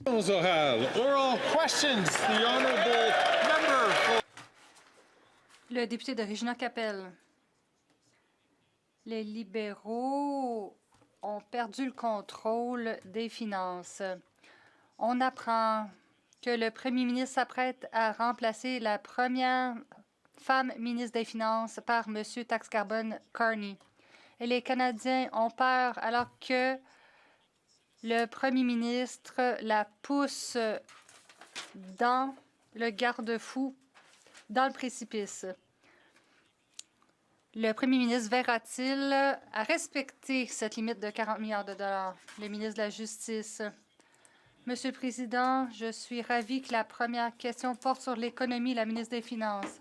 Oral questions. The honourable member for... Le député de Regina-Capelle. Les libéraux ont perdu le contrôle des finances. On apprend que le premier ministre s'apprête à remplacer la première femme ministre des Finances par M. Tax Carbone Carney. Et les Canadiens ont peur alors que le premier ministre la pousse dans le garde-fou, dans le précipice. Le premier ministre verra-t-il à respecter cette limite de 40 milliards de dollars? Le ministre de la Justice. Monsieur le Président, je suis ravi que la première question porte sur l'économie, la ministre des Finances.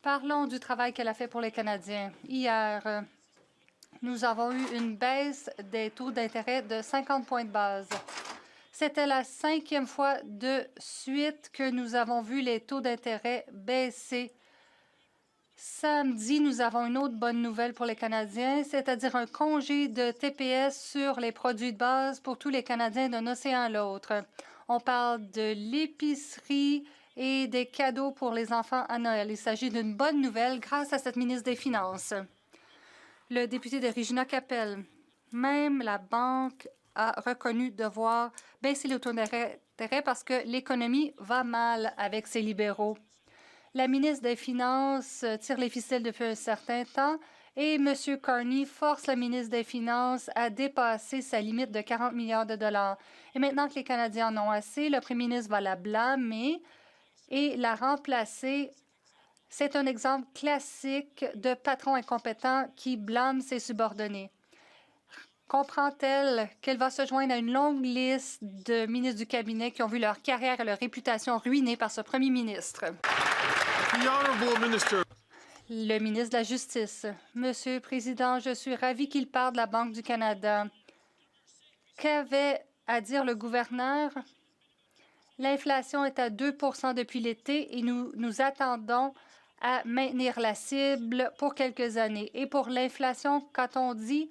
Parlons du travail qu'elle a fait pour les Canadiens. Hier, nous avons eu une baisse des taux d'intérêt de 50 points de base. C'était la 5e fois de suite que nous avons vu les taux d'intérêt baisser. Samedi, nous avons une autre bonne nouvelle pour les Canadiens, c'est-à-dire un congé de TPS sur les produits de base pour tous les Canadiens d'un océan à l'autre. On parle de l'épicerie et des cadeaux pour les enfants à Noël. Il s'agit d'une bonne nouvelle grâce à cette ministre des Finances. Le député de Regina-Capelle. Même la banque a reconnu devoir baisser le taux d'intérêt parce que l'économie va mal avec ses libéraux. La ministre des Finances tire les ficelles depuis un certain temps et M. Carney force la ministre des Finances à dépasser sa limite de 40 milliards de dollars. Et maintenant que les Canadiens en ont assez, le premier ministre va la blâmer et la remplacer. C'est un exemple classique de patron incompétent qui blâme ses subordonnés. Comprend-elle qu'elle va se joindre à une longue liste de ministres du cabinet qui ont vu leur carrière et leur réputation ruinée par ce premier ministre? Le ministre de la Justice. Monsieur le Président, je suis ravi qu'il parle de la Banque du Canada. Qu'avait à dire le gouverneur? L'inflation est à 2 % depuis l'été et nous attendons à maintenir la cible pour quelques années. Et pour l'inflation, quand on dit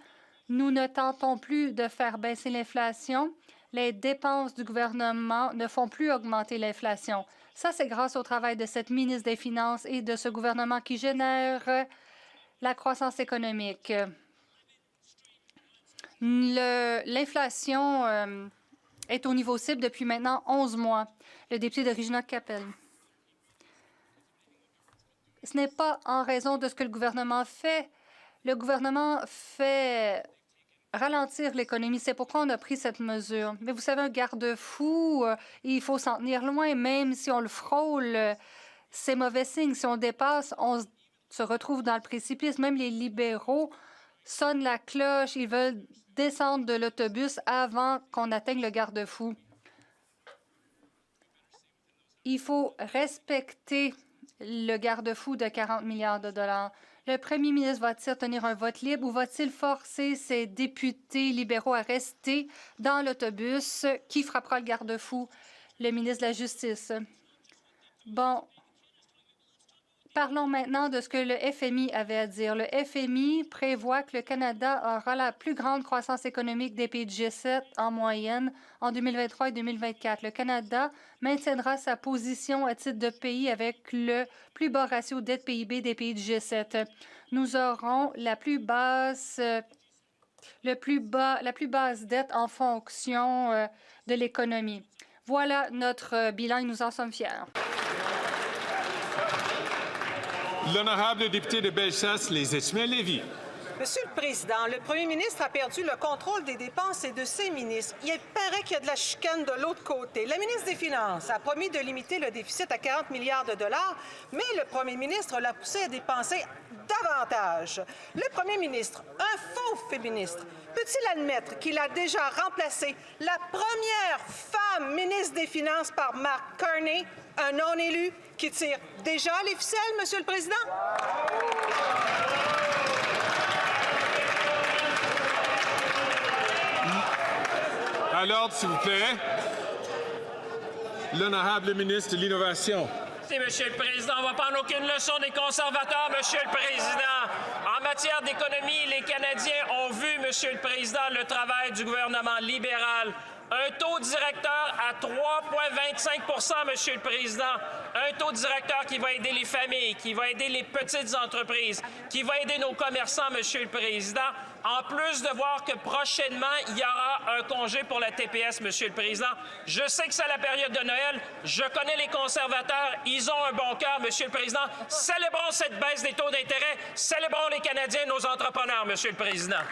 nous ne tentons plus de faire baisser l'inflation, les dépenses du gouvernement ne font plus augmenter l'inflation. Ça, c'est grâce au travail de cette ministre des Finances et de ce gouvernement qui génère la croissance économique. L'inflation est au niveau cible depuis maintenant 11 mois. Le député de Regina-Capelle. Ce n'est pas en raison de ce que le gouvernement fait. Le gouvernement fait ralentir l'économie. C'est pourquoi on a pris cette mesure. Mais vous savez, un garde-fou, il faut s'en tenir loin. Même si on le frôle, c'est mauvais signe. Si on dépasse, on se retrouve dans le précipice. Même les libéraux sonnent la cloche. Ils veulent descendre de l'autobus avant qu'on atteigne le garde-fou. Il faut respecter le garde-fou de 40 milliards de dollars. Le premier ministre va-t-il tenir un vote libre ou va-t-il forcer ses députés libéraux à rester dans l'autobus qui frappera le garde-fou? Le ministre de la Justice. Bon, parlons maintenant de ce que le FMI avait à dire. Le FMI prévoit que le Canada aura la plus grande croissance économique des pays de G7 en moyenne en 2023 et 2024. Le Canada maintiendra sa position à titre de pays avec le plus bas ratio dette PIB des pays de G7. Nous aurons la plus basse dette en fonction de l'économie. Voilà notre bilan et nous en sommes fiers. L'honorable député de Bellechasse, les Esmets-Lévis. Monsieur le Président, le premier ministre a perdu le contrôle des dépenses et de ses ministres. Il paraît qu'il y a de la chicane de l'autre côté. La ministre des Finances a promis de limiter le déficit à 40 milliards de dollars, mais le premier ministre l'a poussé à dépenser davantage. Le premier ministre, un faux féministe, peut-il admettre qu'il a déjà remplacé la première femme ministre des Finances par Mark Carney, un non-élu qui tire déjà les ficelles, Monsieur le Président? À l'ordre, s'il vous plaît. L'honorable ministre de l'Innovation. Monsieur le Président, on ne va prendre aucune leçon des conservateurs, Monsieur le Président. En matière d'économie, les Canadiens ont vu, Monsieur le Président, le travail du gouvernement libéral. Un taux directeur à 3,25 Monsieur le Président. Un taux directeur qui va aider les familles, qui va aider les petites entreprises, qui va aider nos commerçants, Monsieur le Président. En plus de voir que prochainement, il y aura un congé pour la TPS, Monsieur le Président. Je sais que c'est la période de Noël. Je connais les conservateurs. Ils ont un bon cœur, Monsieur le Président. Célébrons cette baisse des taux d'intérêt. Célébrons les Canadiens, nos entrepreneurs, Monsieur le Président.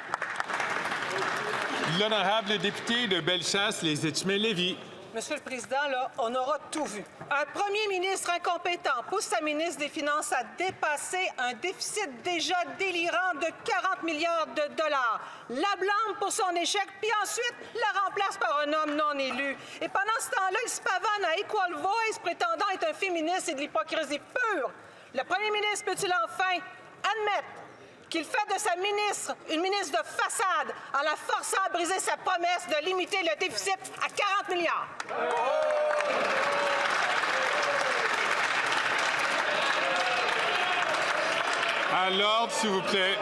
L'honorable député de Bellechasse, les Etchemins-Lévis. Monsieur le Président, là, on aura tout vu. Un premier ministre incompétent pousse sa ministre des Finances à dépasser un déficit déjà délirant de 40 milliards de dollars. La blâme pour son échec, puis ensuite la remplace par un homme non élu. Et pendant ce temps-là, il se pavane à Equal Voice, prétendant être un féministe et de l'hypocrisie pure. Le premier ministre peut-il enfin admettre qu'il fait de sa ministre une ministre de façade en la forçant à briser sa promesse de limiter le déficit à 40 milliards. À l'ordre, s'il vous plaît.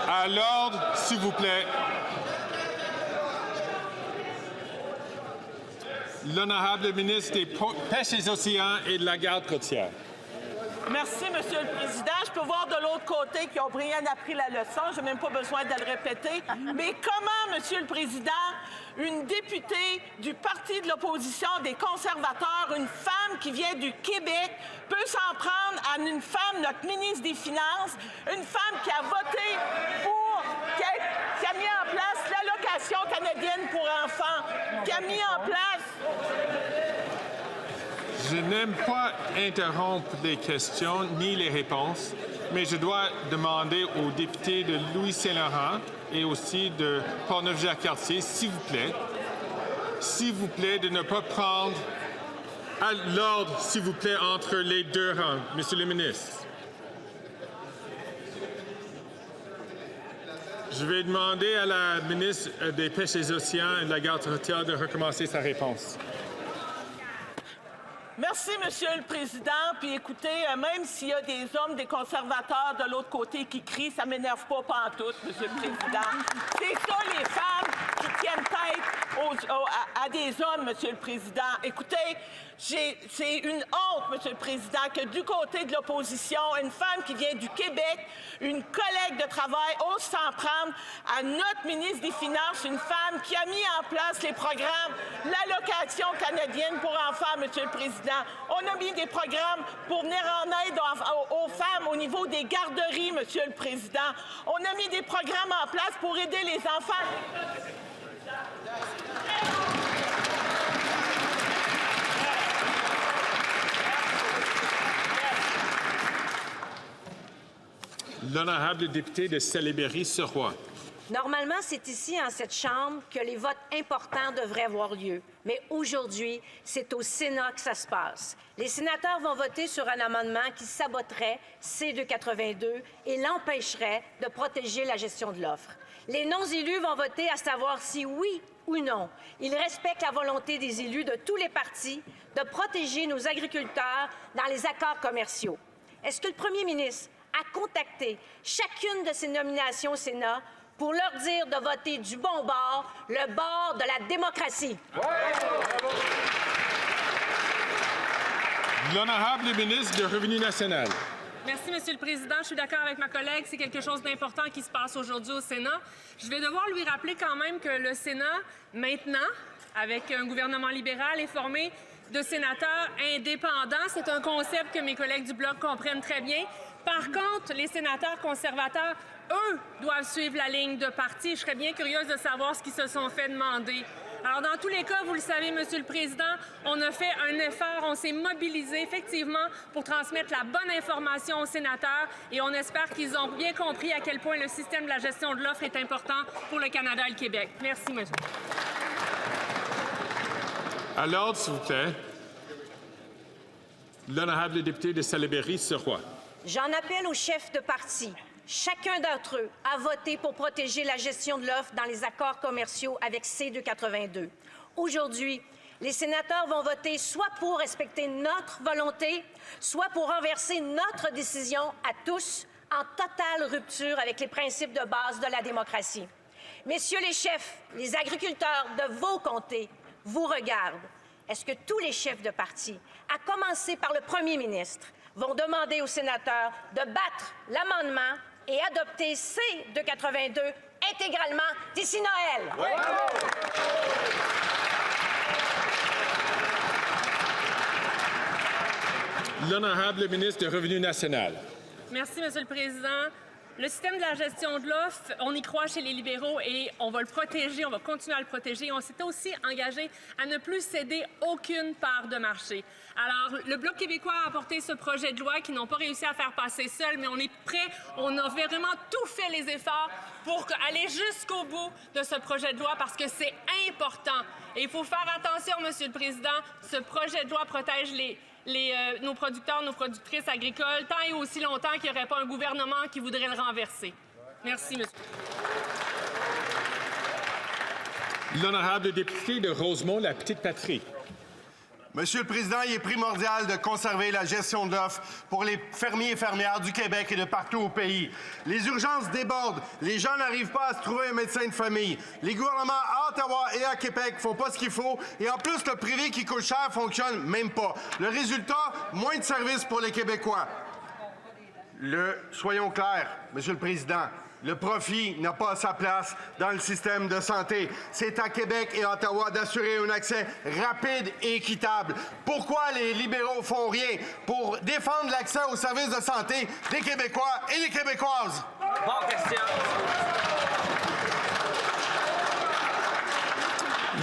À l'ordre, s'il vous plaît. L'honorable ministre des Pêches et Océans et de la Garde côtière. Merci, Monsieur le Président. Je peux voir de l'autre côté qu'ils n'ont rien appris la leçon. Je n'ai même pas besoin de le répéter. Mais comment, Monsieur le Président, une députée du Parti de l'opposition des conservateurs, une femme qui vient du Québec, peut s'en prendre à une femme, notre ministre des Finances, une femme qui a voté pour, qui a mis en place l'allocation canadienne pour enfants, qui a mis en place... Je n'aime pas interrompre les questions ni les réponses, mais je dois demander aux députés de Louis-Saint-Laurent et aussi de Portneuf-Jacques-Cartier, s'il vous plaît, de ne pas prendre à l'ordre, s'il vous plaît, entre les deux rangs, Monsieur le ministre. Je vais demander à la ministre des Pêches et des Océans et de la Garde côtière de recommencer sa réponse. Merci, Monsieur le Président. Puis écoutez, même s'il y a des hommes, des conservateurs de l'autre côté qui crient, ça m'énerve pas pantoute, Monsieur le Président. C'est ça, les femmes qui tiennent tête à des hommes, Monsieur le Président. Écoutez, c'est une honte, Monsieur le Président, que du côté de l'opposition, une femme qui vient du Québec, une collègue de travail, ose s'en prendre à notre ministre des Finances, une femme qui a mis en place les programmes, l'allocation canadienne pour enfants, Monsieur le Président. On a mis des programmes pour venir en aide aux femmes au niveau des garderies, Monsieur le Président. On a mis des programmes en place pour aider les enfants. L'honorable député de Salaberry-sur-Roi. Normalement, c'est ici, en cette Chambre, que les votes importants devraient avoir lieu. Mais aujourd'hui, c'est au Sénat que ça se passe. Les sénateurs vont voter sur un amendement qui saboterait C-282 et l'empêcherait de protéger la gestion de l'offre. Les non-élus vont voter à savoir si oui ou non. Ils respectent la volonté des élus de tous les partis de protéger nos agriculteurs dans les accords commerciaux. Est-ce que le premier ministre a contacté chacune de ces nominations au Sénat pour leur dire de voter du bon bord, le bord de la démocratie? L'honorable ministre du Revenu national. Merci, Monsieur le Président. Je suis d'accord avec ma collègue. C'est quelque chose d'important qui se passe aujourd'hui au Sénat. Je vais devoir lui rappeler quand même que le Sénat, maintenant, avec un gouvernement libéral, est formé de sénateurs indépendants. C'est un concept que mes collègues du Bloc comprennent très bien. Par contre, les sénateurs conservateurs, eux, doivent suivre la ligne de parti. Je serais bien curieuse de savoir ce qu'ils se sont fait demander. Alors, dans tous les cas, vous le savez, Monsieur le Président, on a fait un effort, on s'est mobilisé effectivement pour transmettre la bonne information aux sénateurs et on espère qu'ils ont bien compris à quel point le système de la gestion de l'offre est important pour le Canada et le Québec. Merci, Monsieur. À l'ordre, s'il vous plaît. L'honorable député de Salaberry-sur-Roi. J'en appelle aux chefs de parti. Chacun d'entre eux a voté pour protéger la gestion de l'offre dans les accords commerciaux avec C-282. Aujourd'hui, les sénateurs vont voter soit pour respecter notre volonté, soit pour renverser notre décision à tous en totale rupture avec les principes de base de la démocratie. Messieurs les chefs, les agriculteurs de vos comtés vous regardent. Est-ce que tous les chefs de parti, à commencer par le premier ministre, vont demander aux sénateurs de battre l'amendement et adopter C-282 intégralement d'ici Noël? Oui. L'honorable ministre du Revenu national. Merci, Monsieur le Président. Le système de la gestion de l'offre, on y croit chez les libéraux et on va le protéger, on va continuer à le protéger. On s'est aussi engagé à ne plus céder aucune part de marché. Alors, le Bloc québécois a apporté ce projet de loi qu'ils n'ont pas réussi à faire passer seul, mais on est prêt, on a vraiment tout fait les efforts pour aller jusqu'au bout de ce projet de loi parce que c'est important. Et il faut faire attention, Monsieur le Président, ce projet de loi protège nos producteurs, nos productrices agricoles, tant et aussi longtemps qu'il n'y aurait pas un gouvernement qui voudrait le renverser. Merci, monsieur. L'honorable député de Rosemont, la Petite-Patrie. Monsieur le Président, il est primordial de conserver la gestion de l'offre pour les fermiers et fermières du Québec et de partout au pays. Les urgences débordent. Les gens n'arrivent pas à se trouver un médecin de famille. Les gouvernements à Ottawa et à Québec font pas ce qu'il faut. Et en plus, le privé qui coûte cher fonctionne même pas. Le résultat, moins de services pour les Québécois. Soyons clairs, Monsieur le Président, le profit n'a pas sa place dans le système de santé. C'est à Québec et à Ottawa d'assurer un accès rapide et équitable. Pourquoi les libéraux font rien pour défendre l'accès aux services de santé des Québécois et des Québécoises? Bonne question.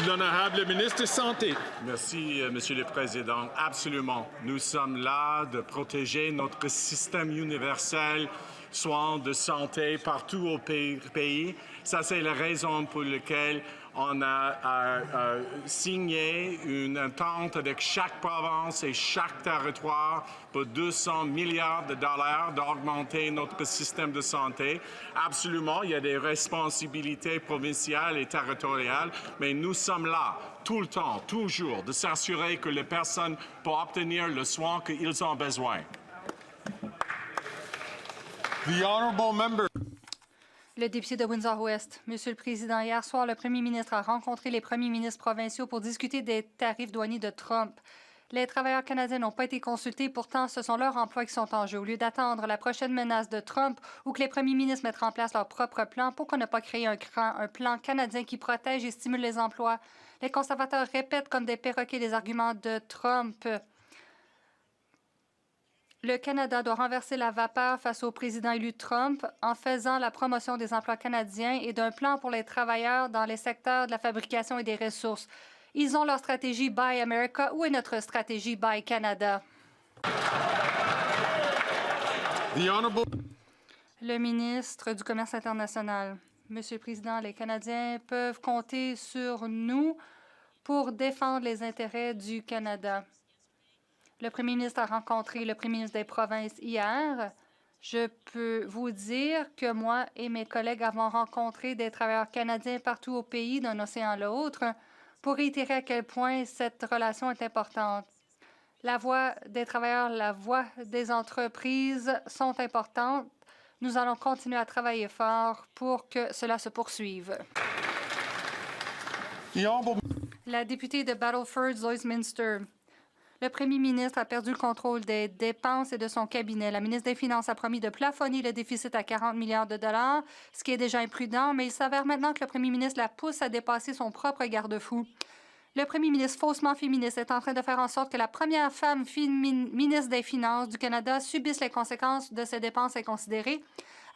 L'honorable ministre de Santé. Merci, Monsieur le Président. Absolument. Nous sommes là de protéger notre système universel soins de santé partout au pays. Ça, c'est la raison pour laquelle on a signé une entente avec chaque province et chaque territoire pour 200 milliards de dollars d'augmenter notre système de santé. Absolument, il y a des responsabilités provinciales et territoriales, mais nous sommes là tout le temps, toujours, de s'assurer que les personnes peuvent obtenir le soin qu'ils ont besoin. The honorable member. Le député de Windsor-Ouest. Monsieur le Président, hier soir, le premier ministre a rencontré les premiers ministres provinciaux pour discuter des tarifs douaniers de Trump. Les travailleurs canadiens n'ont pas été consultés, pourtant ce sont leurs emplois qui sont en jeu. Au lieu d'attendre la prochaine menace de Trump ou que les premiers ministres mettent en place leur propre plan, pourquoi ne pas créer un plan canadien qui protège et stimule les emplois? Les conservateurs répètent comme des perroquets les arguments de Trump. Le Canada doit renverser la vapeur face au président élu Trump en faisant la promotion des emplois canadiens et d'un plan pour les travailleurs dans les secteurs de la fabrication et des ressources. Ils ont leur stratégie Buy America. Où est notre stratégie Buy Canada? Le ministre du Commerce international. Monsieur le Président, les Canadiens peuvent compter sur nous pour défendre les intérêts du Canada. Le premier ministre a rencontré le premier ministre des provinces hier. Je peux vous dire que moi et mes collègues avons rencontré des travailleurs canadiens partout au pays, d'un océan à l'autre, pour réitérer à quel point cette relation est importante. La voix des travailleurs, la voix des entreprises sont importantes. Nous allons continuer à travailler fort pour que cela se poursuive. La députée de Battleford-Lloydminster. Le premier ministre a perdu le contrôle des dépenses et de son cabinet. La ministre des Finances a promis de plafonner le déficit à 40 milliards de dollars, ce qui est déjà imprudent, mais il s'avère maintenant que le premier ministre la pousse à dépasser son propre garde-fou. Le premier ministre, faussement féministe, est en train de faire en sorte que la première femme ministre des Finances du Canada subisse les conséquences de ces dépenses inconsidérées,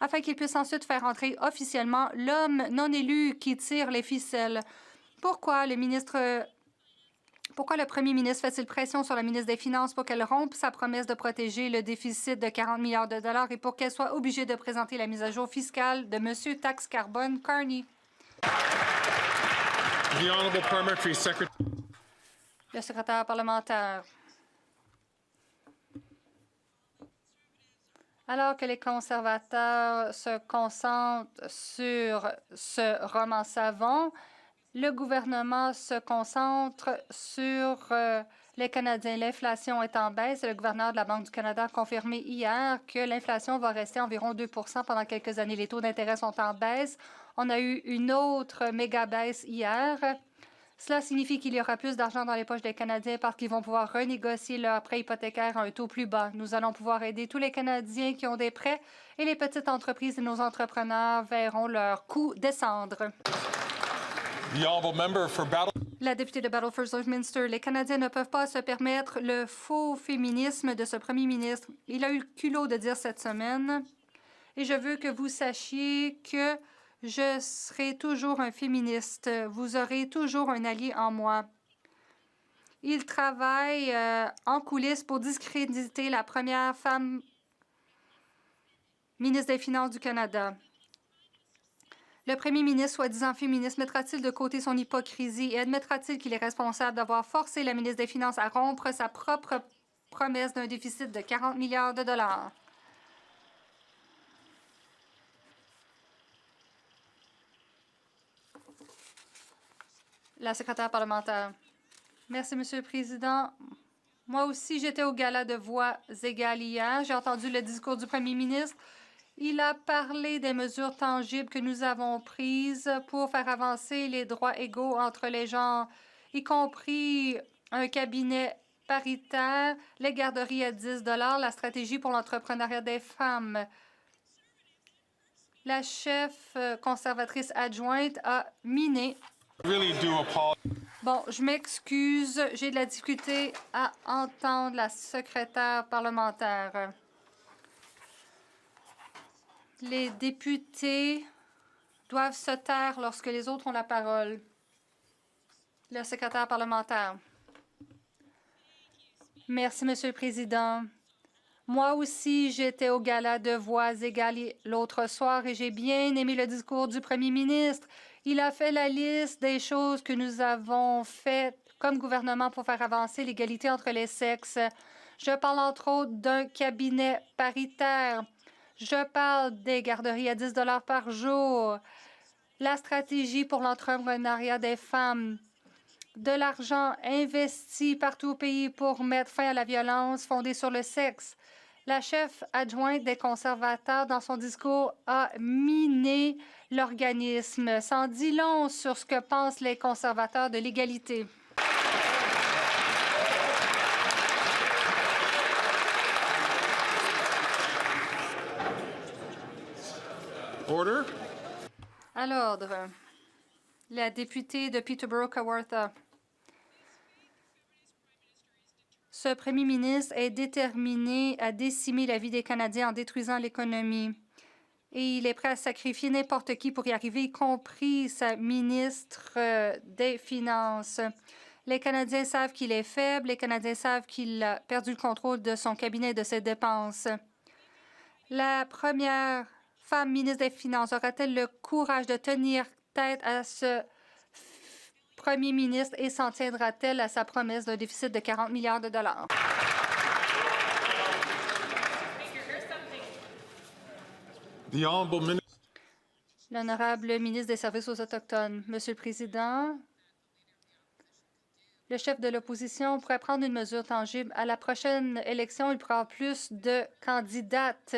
afin qu'il puisse ensuite faire entrer officiellement l'homme non élu qui tire les ficelles. Pourquoi le premier ministre fait-il pression sur la ministre des Finances pour qu'elle rompe sa promesse de protéger le déficit de 40 milliards de dollars et pour qu'elle soit obligée de présenter la mise à jour fiscale de M. Tax Carbone Carney? Le secrétaire parlementaire. Alors que les conservateurs se concentrent sur ce roman savant, Le gouvernement se concentre sur les Canadiens. L'inflation est en baisse. Le gouverneur de la Banque du Canada a confirmé hier que l'inflation va rester environ 2 pendant quelques années. Les taux d'intérêt sont en baisse. On a eu une autre méga baisse hier. Cela signifie qu'il y aura plus d'argent dans les poches des Canadiens parce qu'ils vont pouvoir renégocier leur prêt hypothécaire à un taux plus bas. Nous allons pouvoir aider tous les Canadiens qui ont des prêts et les petites entreprises et nos entrepreneurs verront leurs coûts descendre. La députée de Battleford-Minster, les Canadiens ne peuvent pas se permettre le faux féminisme de ce premier ministre. Il a eu le culot de dire cette semaine, et je veux que vous sachiez que je serai toujours un féministe. Vous aurez toujours un allié en moi. Il travaille en coulisses pour discréditer la première femme ministre des Finances du Canada. Le premier ministre, soi-disant féministe, mettra-t-il de côté son hypocrisie et admettra-t-il qu'il est responsable d'avoir forcé la ministre des Finances à rompre sa propre promesse d'un déficit de 40 milliards de dollars? La secrétaire parlementaire. Merci, Monsieur le Président. Moi aussi, j'étais au gala de Voix égales hier. J'ai entendu le discours du premier ministre. Il a parlé des mesures tangibles que nous avons prises pour faire avancer les droits égaux entre les genres, y compris un cabinet paritaire, les garderies à 10 $, la stratégie pour l'entrepreneuriat des femmes. La chef conservatrice adjointe a miné. Bon, je m'excuse, j'ai de la difficulté à entendre la secrétaire parlementaire. Les députés doivent se taire lorsque les autres ont la parole. Le secrétaire parlementaire. Merci, Monsieur le Président. Moi aussi, j'étais au gala de Voix égales l'autre soir et j'ai bien aimé le discours du premier ministre. Il a fait la liste des choses que nous avons faites comme gouvernement pour faire avancer l'égalité entre les sexes. Je parle entre autres d'un cabinet paritaire. Je parle des garderies à 10 $ par jour, la stratégie pour l'entrepreneuriat des femmes, de l'argent investi partout au pays pour mettre fin à la violence fondée sur le sexe. La chef adjointe des conservateurs, dans son discours, a miné l'organisme. Ça en dit long sur ce que pensent les conservateurs de l'égalité. Order. À l'ordre. La députée de Peterborough-Kawartha. Ce premier ministre est déterminé à décimer la vie des Canadiens en détruisant l'économie. Et il est prêt à sacrifier n'importe qui pour y arriver, y compris sa ministre des Finances. Les Canadiens savent qu'il est faible. Les Canadiens savent qu'il a perdu le contrôle de son cabinet et de ses dépenses. La première femme ministre des Finances aura-t-elle le courage de tenir tête à ce premier ministre et s'en tiendra-t-elle à sa promesse d'un déficit de 40 milliards de dollars? L'honorable ministre des Services aux Autochtones. Monsieur le Président, le chef de l'opposition pourrait prendre une mesure tangible. À la prochaine élection, il pourra avoir plus de candidates.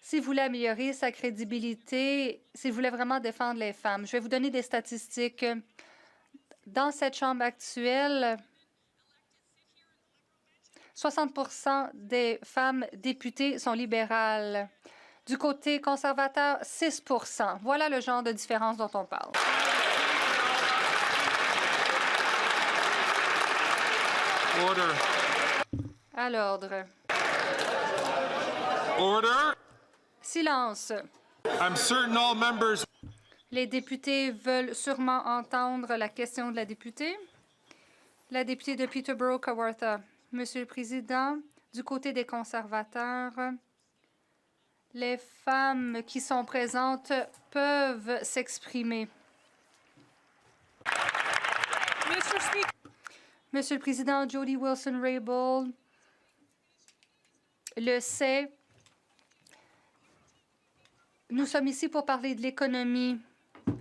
S'il voulait améliorer sa crédibilité, s'il voulait vraiment défendre les femmes. Je vais vous donner des statistiques. Dans cette Chambre actuelle, 60 des femmes députées sont libérales. Du côté conservateur, 6 %. Voilà le genre de différence dont on parle. Order. À l'ordre. Order. Silence. I'm certain all members. Les députés veulent sûrement entendre la question de la députée. La députée de Peterborough-Kawartha. Monsieur le Président, du côté des conservateurs, les femmes qui sont présentes peuvent s'exprimer. Monsieur le Président, Jody Wilson-Raybould le sait. Nous sommes ici pour parler de l'économie.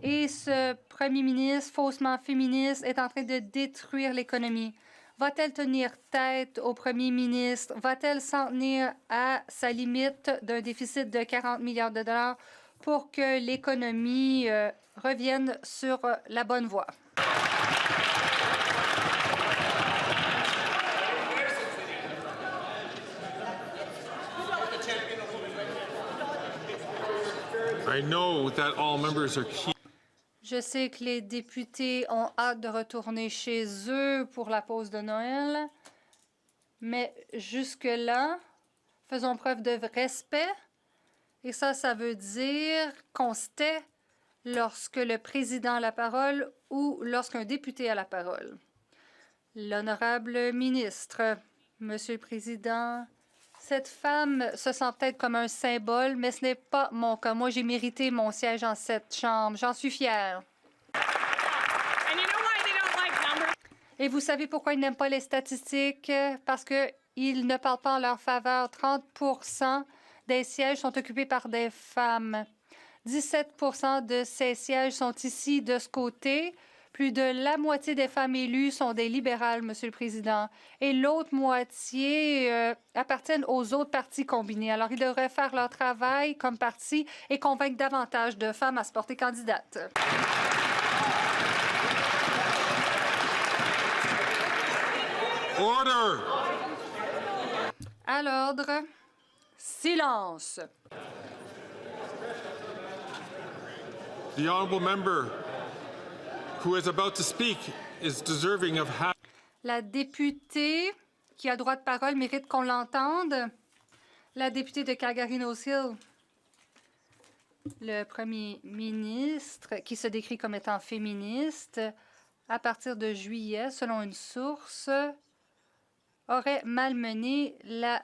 Et ce premier ministre, faussement féministe, est en train de détruire l'économie. Va-t-elle tenir tête au premier ministre? Va-t-elle s'en tenir à sa limite d'un déficit de 40 milliards de dollars pour que l'économie revienne sur la bonne voie? I know that all members are keen. Je sais que les députés ont hâte de retourner chez eux pour la pause de Noël, mais jusque-là, faisons preuve de respect. Et ça veut dire qu'on se tait lorsque le président a la parole ou lorsqu'un député a la parole. L'honorable ministre, Monsieur le Président, cette femme se sent peut-être comme un symbole, mais ce n'est pas mon cas. Moi, j'ai mérité mon siège en cette chambre. J'en suis fière. Et vous savez pourquoi ils n'aiment pas les statistiques? Parce qu'ils ne parlent pas en leur faveur. 30% des sièges sont occupés par des femmes. 17% de ces sièges sont ici de ce côté. Plus de la moitié des femmes élues sont des libérales, Monsieur le Président. Et l'autre moitié appartiennent aux autres partis combinés. Alors, ils devraient faire leur travail comme parti et convaincre davantage de femmes à se porter candidates. Order! À l'ordre. Silence. The honourable member who is about to speak is deserving of half. La députée qui a droit de parole mérite qu'on l'entende. La députée de Calgary-Nose Hill. Le premier ministre, qui se décrit comme étant féministe, à partir de juillet, selon une source, aurait malmené la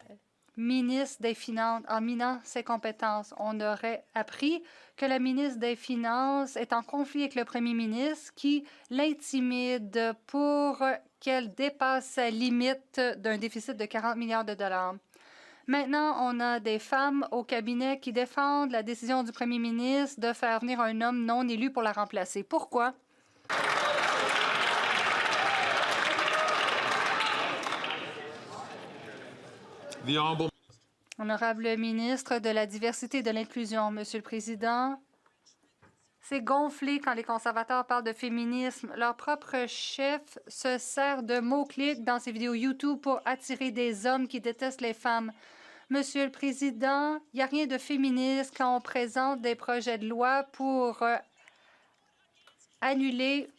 ministre des Finances en minant ses compétences. On aurait appris que la ministre des Finances est en conflit avec le premier ministre qui l'intimide pour qu'elle dépasse sa limite d'un déficit de 40 milliards de dollars. Maintenant, on a des femmes au cabinet qui défendent la décision du premier ministre de faire venir un homme non élu pour la remplacer. Pourquoi? The honourable Honorable ministre de la Diversité et de l'Inclusion, Monsieur le Président, c'est gonflé quand les conservateurs parlent de féminisme. Leur propre chef se sert de mots-clics dans ses vidéos YouTube pour attirer des hommes qui détestent les femmes. Monsieur le Président, il n'y a rien de féministe quand on présente des projets de loi pour annuler,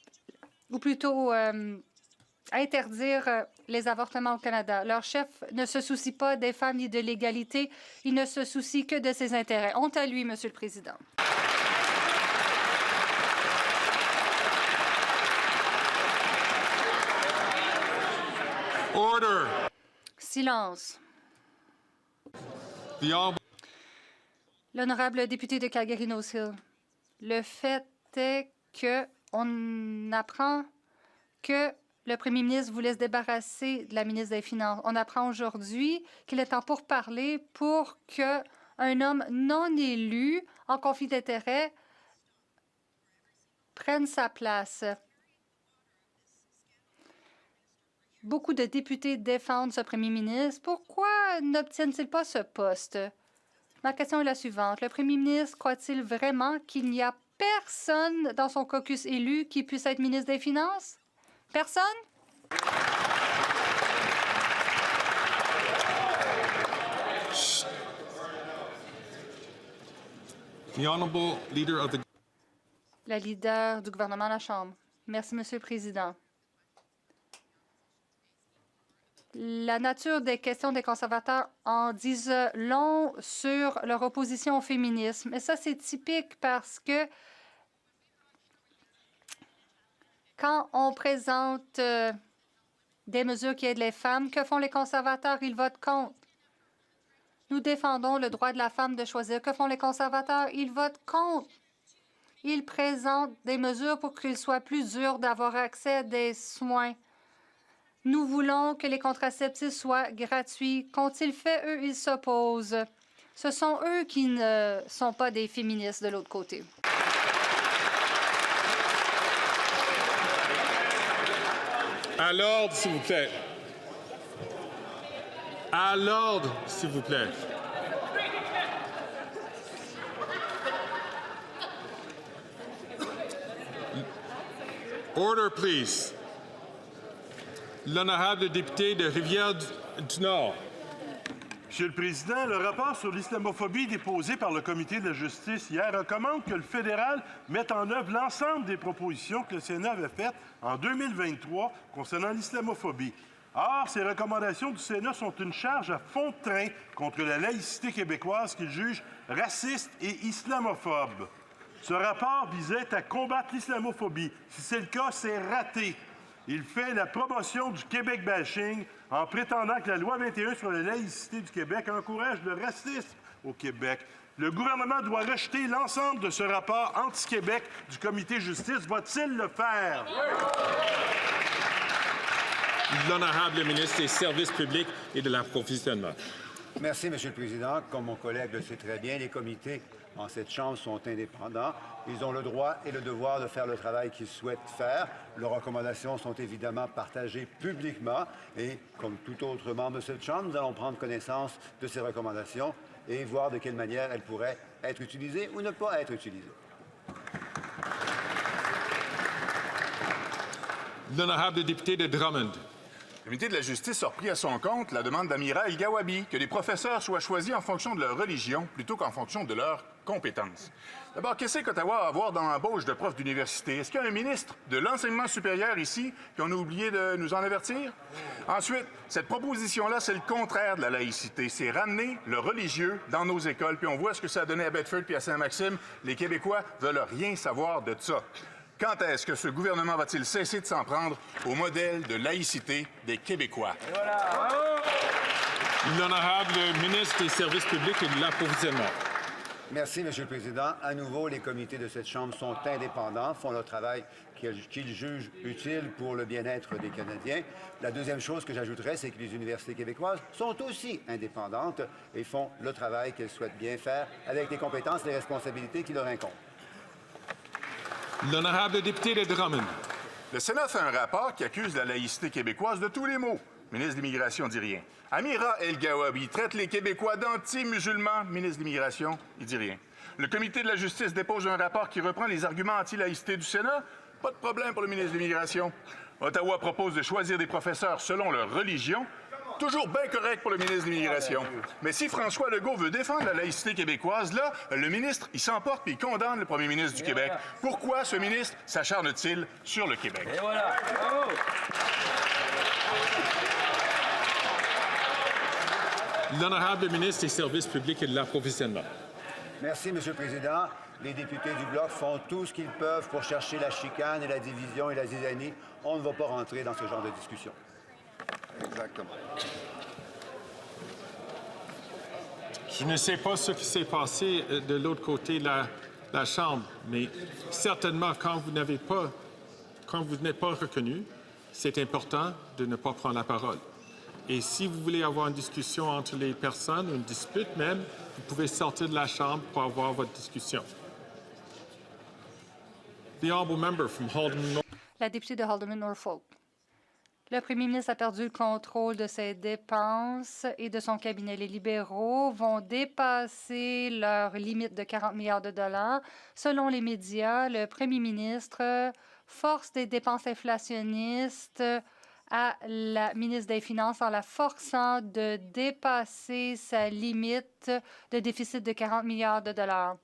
ou plutôt interdire les avortements au Canada. Leur chef ne se soucie pas des femmes ni de l'égalité. Il ne se soucie que de ses intérêts. Honte à lui, Monsieur le Président. Order! Silence. The honourable L'honorable député de Calgary-Nose Hill, le fait est qu'on apprend que le premier ministre voulait se débarrasser de la ministre des Finances. On apprend aujourd'hui qu'il est en pourparlers pour qu'un homme non élu en conflit d'intérêts prenne sa place. Beaucoup de députés défendent ce premier ministre. Pourquoi n'obtiennent-ils pas ce poste? Ma question est la suivante. Le premier ministre croit-il vraiment qu'il n'y a personne dans son caucus élu qui puisse être ministre des Finances? Personne? The honourable leader of the La leader du gouvernement à la Chambre. Merci, Monsieur le Président. La nature des questions des conservateurs en disent long sur leur opposition au féminisme. Et ça, c'est typique parce que quand on présente des mesures qui aident les femmes, que font les conservateurs? Ils votent contre. Nous défendons le droit de la femme de choisir. Que font les conservateurs? Ils votent contre. Ils présentent des mesures pour qu'il soit plus dur d'avoir accès à des soins. Nous voulons que les contraceptifs soient gratuits. Qu'ont-ils fait? Eux, ils s'opposent. Ce sont eux qui ne sont pas des féministes de l'autre côté. À l'ordre, s'il vous plaît. À l'ordre, s'il vous plaît. Order, please. L'honorable député de Rivière-du-Nord. Monsieur le Président, le rapport sur l'islamophobie déposé par le Comité de la justice hier recommande que le fédéral mette en œuvre l'ensemble des propositions que le Sénat avait faites en 2023 concernant l'islamophobie. Or, ces recommandations du Sénat sont une charge à fond de train contre la laïcité québécoise qu'il juge raciste et islamophobe. Ce rapport visait à combattre l'islamophobie. Si c'est le cas, c'est raté. Il fait la promotion du Québec bashing en prétendant que la loi 21 sur la laïcité du Québec encourage le racisme au Québec. Le gouvernement doit rejeter l'ensemble de ce rapport anti-Québec du Comité justice. Va-t-il le faire? L'honorable ministre des Services publics et de l'approvisionnement. Merci, M. le Président. Comme mon collègue le sait très bien, les comités en cette Chambre sont indépendants. Ils ont le droit et le devoir de faire le travail qu'ils souhaitent faire. Leurs recommandations sont évidemment partagées publiquement et, comme tout autre membre de cette Chambre, nous allons prendre connaissance de ces recommandations et voir de quelle manière elles pourraient être utilisées ou ne pas être utilisées. L'honorable député de Drummond. Le Comité de la justice a repris à son compte la demande d'Amira El-Gawabi que les professeurs soient choisis en fonction de leur religion plutôt qu'en fonction de leurs compétences. D'abord, qu'est-ce qu'Ottawa a à voir dans l'embauche de profs d'université? Est-ce qu'il y a un ministre de l'enseignement supérieur ici qu'on a oublié de nous en avertir? Ensuite, cette proposition-là, c'est le contraire de la laïcité. C'est ramener le religieux dans nos écoles. Puis on voit ce que ça a donné à Bedford puis à Saint-Maxime. Les Québécois veulent rien savoir de ça. Quand est-ce que ce gouvernement va-t-il cesser de s'en prendre au modèle de laïcité des Québécois? L'honorable ministre des Services publics et de l'approvisionnement. Merci, M. le Président. À nouveau, les comités de cette Chambre sont indépendants, font le travail qu'ils jugent utile pour le bien-être des Canadiens. La deuxième chose que j'ajouterais, c'est que les universités québécoises sont aussi indépendantes et font le travail qu'elles souhaitent bien faire avec les compétences et les responsabilités qui leur incombent. L'honorable député de Drummond. Le Sénat fait un rapport qui accuse la laïcité québécoise de tous les maux. Le ministre de l'Immigration dit rien. Amira El-Gawabi traite les Québécois d'anti-musulmans. Le ministre de l'Immigration, il dit rien. Le Comité de la justice dépose un rapport qui reprend les arguments anti-laïcité du Sénat. Pas de problème pour le ministre de l'Immigration. Ottawa propose de choisir des professeurs selon leur religion. Toujours bien correct pour le ministre de l'Immigration. Mais si François Legault veut défendre la laïcité québécoise, là, le ministre, il s'emporte et il condamne le premier ministre du Québec. Pourquoi ce ministre s'acharne-t-il sur le Québec? Et voilà. Bravo. L'honorable ministre des Services publics et de l'approvisionnement. Merci, M. le Président. Les députés du Bloc font tout ce qu'ils peuvent pour chercher la chicane et la division et la zizanie. On ne va pas rentrer dans ce genre de discussion. Exactement. Je ne sais pas ce qui s'est passé de l'autre côté de la Chambre, mais certainement, quand vous n'êtes pas reconnu, c'est important de ne pas prendre la parole. Et si vous voulez avoir une discussion entre les personnes, une dispute même, vous pouvez sortir de la Chambre pour avoir votre discussion. The honourable member from Haldeman. La députée de Haldeman-Norfolk. Le premier ministre a perdu le contrôle de ses dépenses et de son cabinet. Les libéraux vont dépasser leur limite de 40 milliards de dollars. Selon les médias, le premier ministre force des dépenses inflationnistes à la ministre des Finances en la forçant de dépasser sa limite de déficit de 40 milliards de dollars.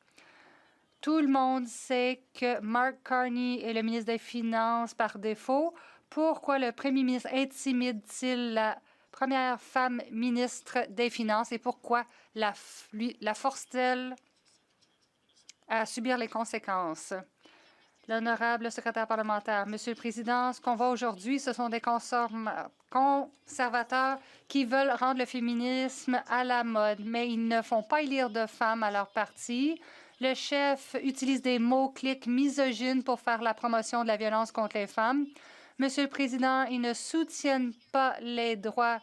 Tout le monde sait que Mark Carney est le ministre des Finances par défaut. Pourquoi le premier ministre intimide-t-il la première femme ministre des Finances et pourquoi la force-t-elle à subir les conséquences? L'honorable secrétaire parlementaire, Monsieur le Président, ce qu'on voit aujourd'hui, ce sont des conservateurs qui veulent rendre le féminisme à la mode, mais ils ne font pas élire de femmes à leur parti. Le chef utilise des mots-clics misogynes pour faire la promotion de la violence contre les femmes. Monsieur le Président, ils ne soutiennent pas les droits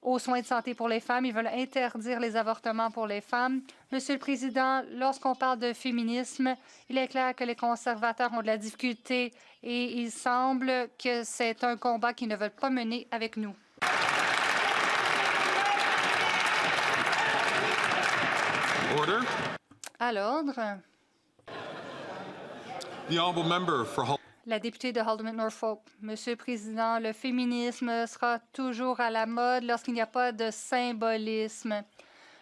aux soins de santé pour les femmes. Ils veulent interdire les avortements pour les femmes. Monsieur le Président, lorsqu'on parle de féminisme, il est clair que les conservateurs ont de la difficulté et il semble que c'est un combat qu'ils ne veulent pas mener avec nous. Order. À l'ordre. The honourable member for La députée de Haldimand-Norfolk. Monsieur le Président, le féminisme sera toujours à la mode lorsqu'il n'y a pas de symbolisme.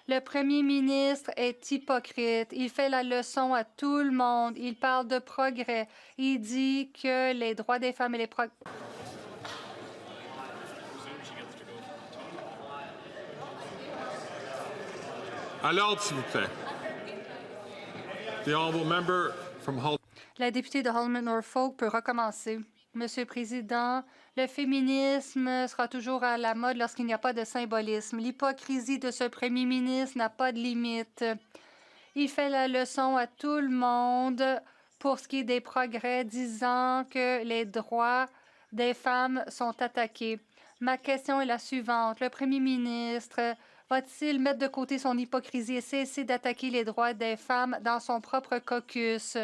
Le premier ministre est hypocrite. Il fait la leçon à tout le monde. Il parle de progrès. Il dit que les droits des femmes et les À l'ordre, s'il vous plaît. The honourable member from Hull. La députée de Haldimand-Norfolk peut recommencer. Monsieur le Président, le féminisme sera toujours à la mode lorsqu'il n'y a pas de symbolisme. L'hypocrisie de ce premier ministre n'a pas de limite. Il fait la leçon à tout le monde pour ce qui est des progrès, disant que les droits des femmes sont attaqués. Ma question est la suivante. Le premier ministre va-t-il mettre de côté son hypocrisie et cesser d'attaquer les droits des femmes dans son propre caucus?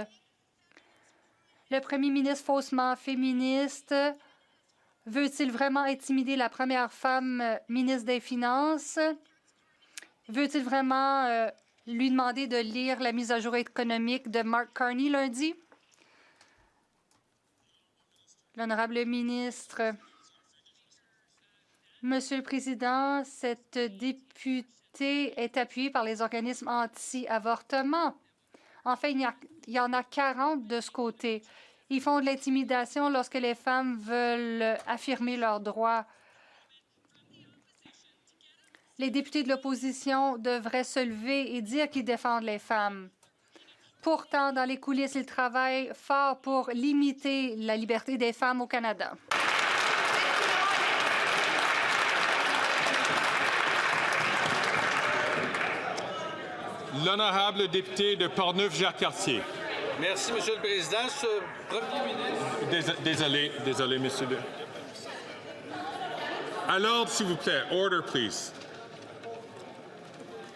Le premier ministre faussement féministe veut-il vraiment intimider la première femme ministre des Finances? Veut-il vraiment lui demander de lire la mise à jour économique de Mark Carney lundi? L'honorable ministre. Monsieur le Président, cette députée est appuyée par les organismes anti-avortement. En fait, il y en a 40 de ce côté. Ils font de l'intimidation lorsque les femmes veulent affirmer leurs droits. Les députés de l'opposition devraient se lever et dire qu'ils défendent les femmes. Pourtant, dans les coulisses, ils travaillent fort pour limiter la liberté des femmes au Canada. L'honorable député de Portneuf-Jacques-Cartier. Merci, Monsieur le Président. Ce premier ministre... Désolé, monsieur. À l'ordre, s'il vous plaît. Order, please.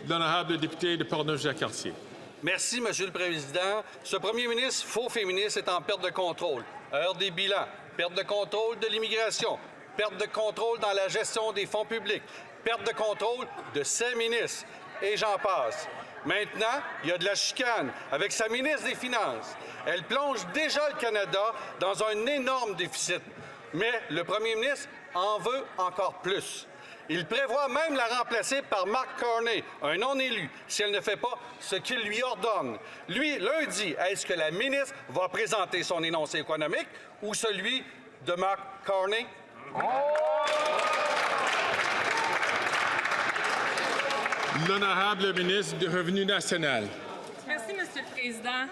L'honorable député de Portneuf-Jacques-Cartier. Merci, Monsieur le Président. Ce premier ministre faux féministe est en perte de contrôle. Heure des bilans, perte de contrôle de l'immigration, perte de contrôle dans la gestion des fonds publics, perte de contrôle de ses ministres, et j'en passe. Maintenant, il y a de la chicane avec sa ministre des Finances. Elle plonge déjà le Canada dans un énorme déficit. Mais le premier ministre en veut encore plus. Il prévoit même la remplacer par Mark Carney, un non-élu, si elle ne fait pas ce qu'il lui ordonne. Lui, lundi, est-ce que la ministre va présenter son énoncé économique ou celui de Mark Carney? L'honorable ministre du Revenu national. Merci, Monsieur le Président.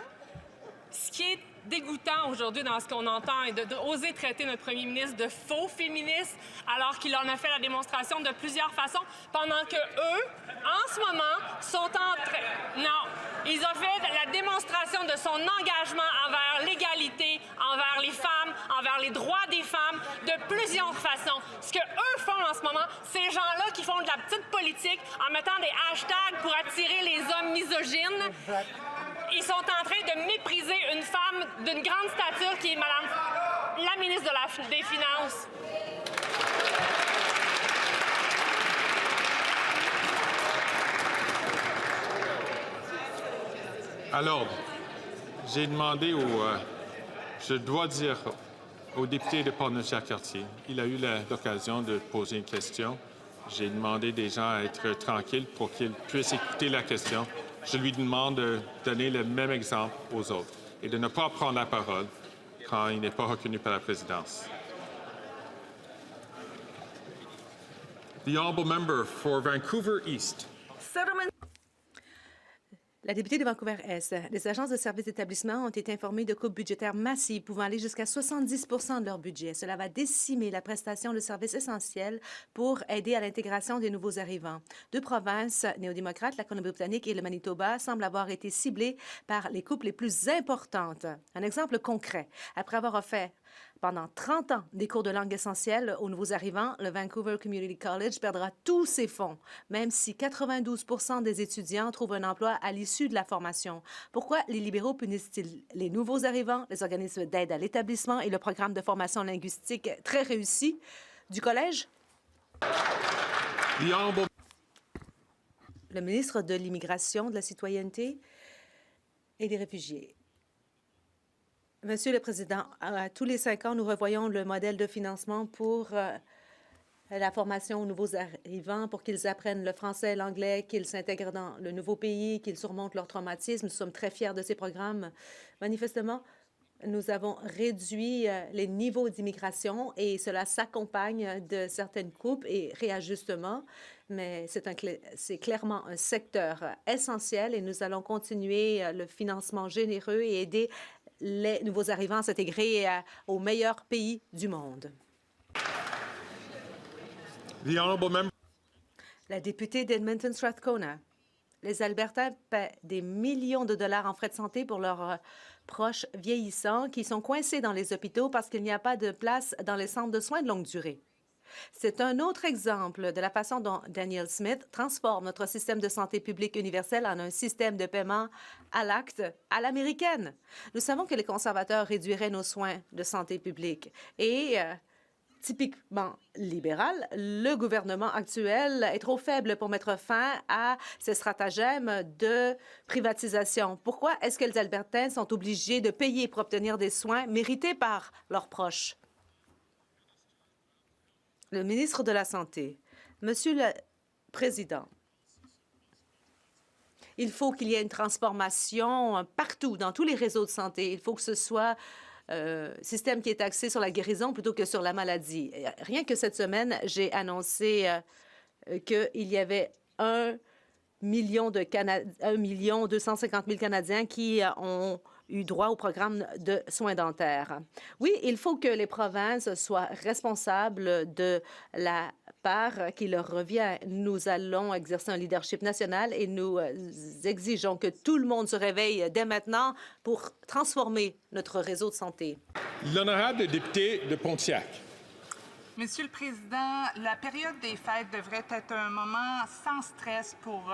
Ce qui est dégoûtant aujourd'hui dans ce qu'on entend est d'oser traiter notre premier ministre de faux féministe alors qu'il en a fait la démonstration de plusieurs façons pendant que eux, en ce moment, sont en train... Non, ils ont fait la démonstration de son engagement envers l'égalité, envers les femmes, envers les droits des femmes, de plusieurs façons. Ce que eux font en ce moment, ces gens-là qui font de la petite politique en mettant des hashtags pour attirer les hommes misogynes, ils sont en train de mépriser une femme d'une grande stature qui est Madame la ministre des Finances. À l'ordre. J'ai demandé je dois dire au député de Portneuf-Jacques-Cartier, il a eu l'occasion de poser une question. J'ai demandé des gens à être tranquilles pour qu'ils puissent écouter la question. Je lui demande de donner le même exemple aux autres et de ne pas prendre la parole quand il n'est pas reconnu par la présidence. The honourable member for Vancouver East. La députée de Vancouver-Est. Les agences de services d'établissement ont été informées de coupes budgétaires massives pouvant aller jusqu'à 70 % de leur budget. Cela va décimer la prestation de services essentiels pour aider à l'intégration des nouveaux arrivants. Deux provinces néo-démocrates, la Colombie-Britannique et le Manitoba, semblent avoir été ciblées par les coupes les plus importantes. Un exemple concret. Après avoir offert Pendant 30 ans, des cours de langue essentielle aux nouveaux arrivants, le Vancouver Community College perdra tous ses fonds, même si 92 % des étudiants trouvent un emploi à l'issue de la formation. Pourquoi les libéraux punissent-ils les nouveaux arrivants, les organismes d'aide à l'établissement et le programme de formation linguistique très réussi du collège? Le ministre de l'Immigration, de la Citoyenneté et des Réfugiés. Monsieur le Président, à tous les 5 ans, nous revoyons le modèle de financement pour la formation aux nouveaux arrivants, pour qu'ils apprennent le français, l'anglais, qu'ils s'intègrent dans le nouveau pays, qu'ils surmontent leur traumatisme. Nous sommes très fiers de ces programmes. Manifestement, nous avons réduit les niveaux d'immigration et cela s'accompagne de certaines coupes et réajustements, mais c'est clairement un secteur essentiel et nous allons continuer le financement généreux et aider les nouveaux arrivants à s'intégrer aux meilleurs pays du monde. La députée d'Edmonton Strathcona. Les Albertains paient des millions de dollars en frais de santé pour leurs proches vieillissants qui sont coincés dans les hôpitaux parce qu'il n'y a pas de place dans les centres de soins de longue durée. C'est un autre exemple de la façon dont Danielle Smith transforme notre système de santé publique universel en un système de paiement à l'acte à l'américaine. Nous savons que les conservateurs réduiraient nos soins de santé publique et typiquement libéral, le gouvernement actuel est trop faible pour mettre fin à ces stratagèmes de privatisation. Pourquoi est-ce que les Albertains sont obligés de payer pour obtenir des soins mérités par leurs proches? Le ministre de la Santé. Monsieur le Président, il faut qu'il y ait une transformation partout, dans tous les réseaux de santé. Il faut que ce soit système qui est axé sur la guérison plutôt que sur la maladie. Rien que cette semaine, j'ai annoncé qu'il y avait 1 250 000 Canadiens qui ont eu droit au programme de soins dentaires. Oui, il faut que les provinces soient responsables de la part qui leur revient. Nous allons exercer un leadership national et nous exigeons que tout le monde se réveille dès maintenant pour transformer notre réseau de santé. L'honorable député de Pontiac. Monsieur le Président, la période des fêtes devrait être un moment sans stress pour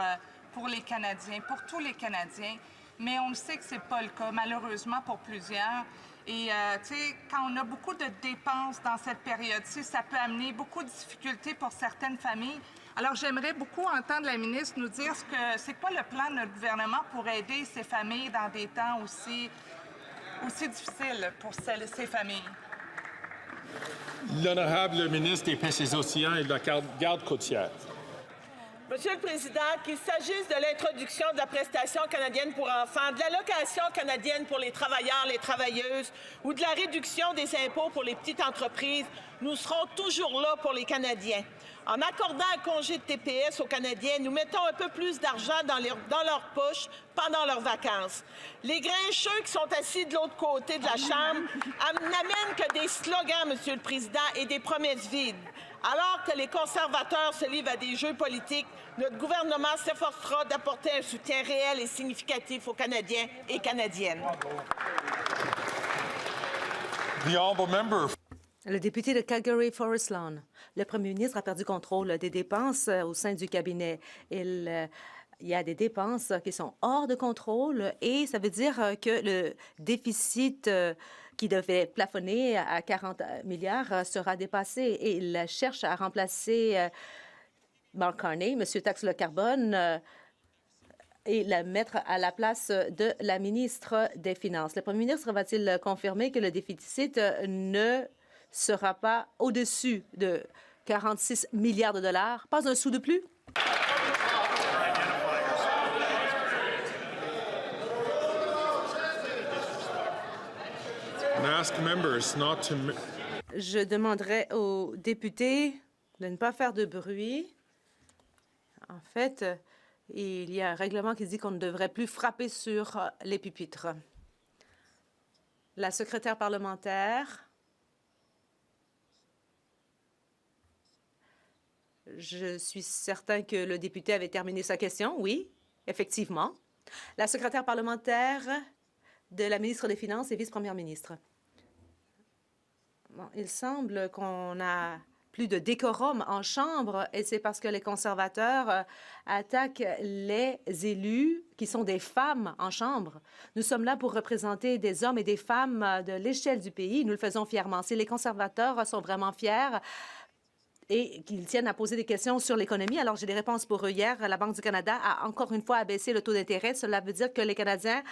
les Canadiens, pour tous les Canadiens. Mais on le sait que ce n'est pas le cas, malheureusement, pour plusieurs. Et, tu sais, quand on a beaucoup de dépenses dans cette période-ci, ça peut amener beaucoup de difficultés pour certaines familles. Alors, j'aimerais beaucoup entendre la ministre nous dire c'est quoi le plan de notre gouvernement pour aider ces familles dans des temps aussi difficiles pour ces familles. L'honorable ministre des Pêches et Océans et de la Garde côtière. Monsieur le Président, qu'il s'agisse de l'introduction de la prestation canadienne pour enfants, de l'allocation canadienne pour les travailleurs, les travailleuses ou de la réduction des impôts pour les petites entreprises, nous serons toujours là pour les Canadiens. En accordant un congé de TPS aux Canadiens, nous mettons un peu plus d'argent dans leur poche pendant leurs vacances. Les grincheux qui sont assis de l'autre côté de la Chambre n'amènent que des slogans, Monsieur le Président, et des promesses vides. Alors que les conservateurs se livrent à des jeux politiques, notre gouvernement s'efforcera d'apporter un soutien réel et significatif aux Canadiens et Canadiennes. Le député de Calgary, Forest Lawn. Le premier ministre a perdu contrôle des dépenses au sein du cabinet. Il y a des dépenses qui sont hors de contrôle et ça veut dire que le déficit qui devait plafonner à 40 milliards sera dépassé et il cherche à remplacer Mark Carney, M. Taxe le carbone, et la mettre à la place de la ministre des Finances. Le premier ministre va-t-il confirmer que le déficit ne sera pas au-dessus de 46 milliards de dollars? Pas un sou de plus? Je demanderai aux députés de ne pas faire de bruit. En fait, il y a un règlement qui dit qu'on ne devrait plus frapper sur les pupitres. La secrétaire parlementaire. Je suis certain que le député avait terminé sa question. Oui, effectivement. La secrétaire parlementaire de la ministre des Finances et vice-première ministre. Bon, il semble qu'on a plus de décorum en Chambre et c'est parce que les conservateurs attaquent les élus qui sont des femmes en Chambre. Nous sommes là pour représenter des hommes et des femmes de l'échelle du pays. Nous le faisons fièrement. Si les conservateurs sont vraiment fiers et qu'ils tiennent à poser des questions sur l'économie, alors j'ai des réponses pour eux. Hier, la Banque du Canada a encore une fois abaissé le taux d'intérêt. Cela veut dire que les Canadiens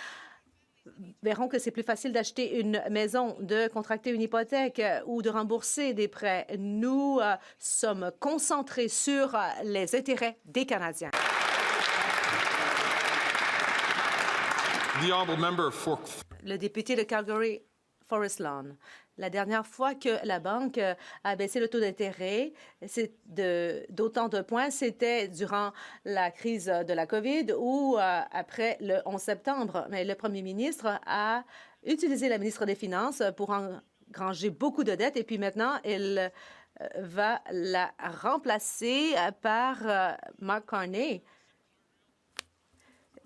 verront que c'est plus facile d'acheter une maison, de contracter une hypothèque ou de rembourser des prêts. Nous sommes concentrés sur les intérêts des Canadiens. Le député de Calgary, Forest Lawn. La dernière fois que la Banque a baissé le taux d'intérêt d'autant de points, c'était durant la crise de la COVID ou après le 11 septembre. Mais le premier ministre a utilisé la ministre des Finances pour engranger beaucoup de dettes et puis maintenant, il va la remplacer par Mark Carney.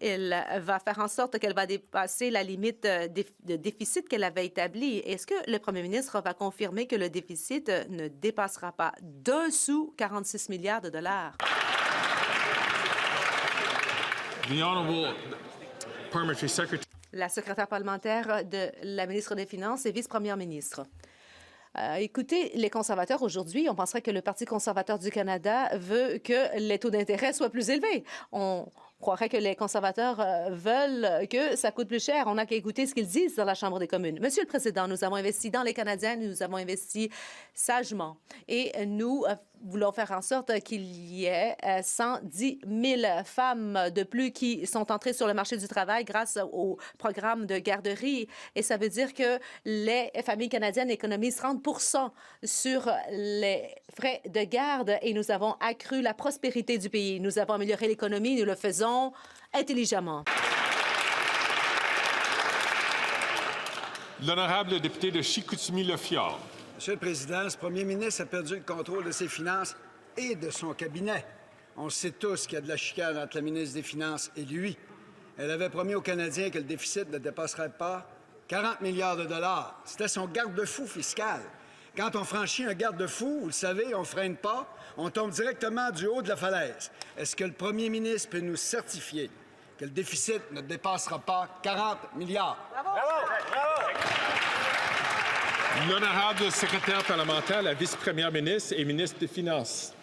Il va faire en sorte qu'elle va dépasser la limite de déficit qu'elle avait établie. Est-ce que le premier ministre va confirmer que le déficit ne dépassera pas d'un sou 46 milliards de dollars? La secrétaire parlementaire de la ministre des Finances et vice-première ministre. Écoutez, les conservateurs, aujourd'hui, on penserait que le Parti conservateur du Canada veut que les taux d'intérêt soient plus élevés. On croirait que les conservateurs veulent que ça coûte plus cher. On n'a qu'à écouter ce qu'ils disent dans la Chambre des communes. Monsieur le Président, nous avons investi dans les Canadiens, nous avons investi sagement. Et nous voulons faire en sorte qu'il y ait 110 000 femmes de plus qui sont entrées sur le marché du travail grâce au programme de garderie. Et ça veut dire que les familles canadiennes économisent 30 sur les frais de garde et nous avons accru la prospérité du pays. Nous avons amélioré l'économie, nous le faisons intelligemment. L'honorable député de Chicoutimi-Le-Fjord. Monsieur le Président, ce premier ministre a perdu le contrôle de ses finances et de son cabinet. On sait tous qu'il y a de la chicane entre la ministre des Finances et lui. Elle avait promis aux Canadiens que le déficit ne dépasserait pas 40 milliards de dollars. C'était son garde-fou fiscal. Quand on franchit un garde-fou, vous le savez, on ne freine pas, on tombe directement du haut de la falaise. Est-ce que le premier ministre peut nous certifier que le déficit ne dépassera pas 40 milliards? Bravo! Bravo! L'honorable secrétaire parlementaire, la vice-première ministre et ministre des Finances.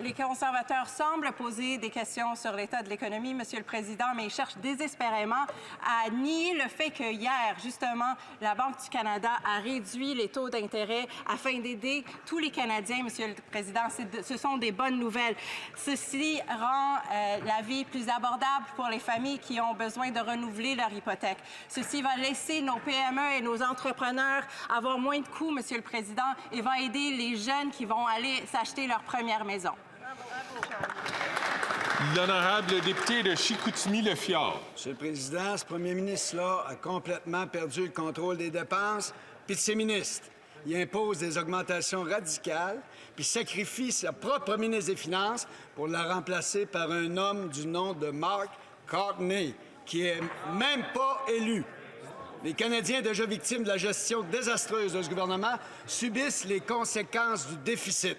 Les conservateurs semblent poser des questions sur l'état de l'économie, Monsieur le Président, mais ils cherchent désespérément à nier le fait que hier, justement, la Banque du Canada a réduit les taux d'intérêt afin d'aider tous les Canadiens, Monsieur le Président. Ce sont des bonnes nouvelles. Ceci rend la vie plus abordable pour les familles qui ont besoin de renouveler leur hypothèque. Ceci va laisser nos PME et nos entrepreneurs avoir moins de coûts, Monsieur le Président, et va aider les jeunes qui vont aller s'acheter leur première maison. L'honorable député de Chicoutimi-Le-Fjord. Monsieur le Président, ce premier ministre-là a complètement perdu le contrôle des dépenses puis de ses ministres. Il impose des augmentations radicales puis sacrifie sa propre ministre des Finances pour la remplacer par un homme du nom de Mark Carney, qui est même pas élu. Les Canadiens déjà victimes de la gestion désastreuse de ce gouvernement subissent les conséquences du déficit.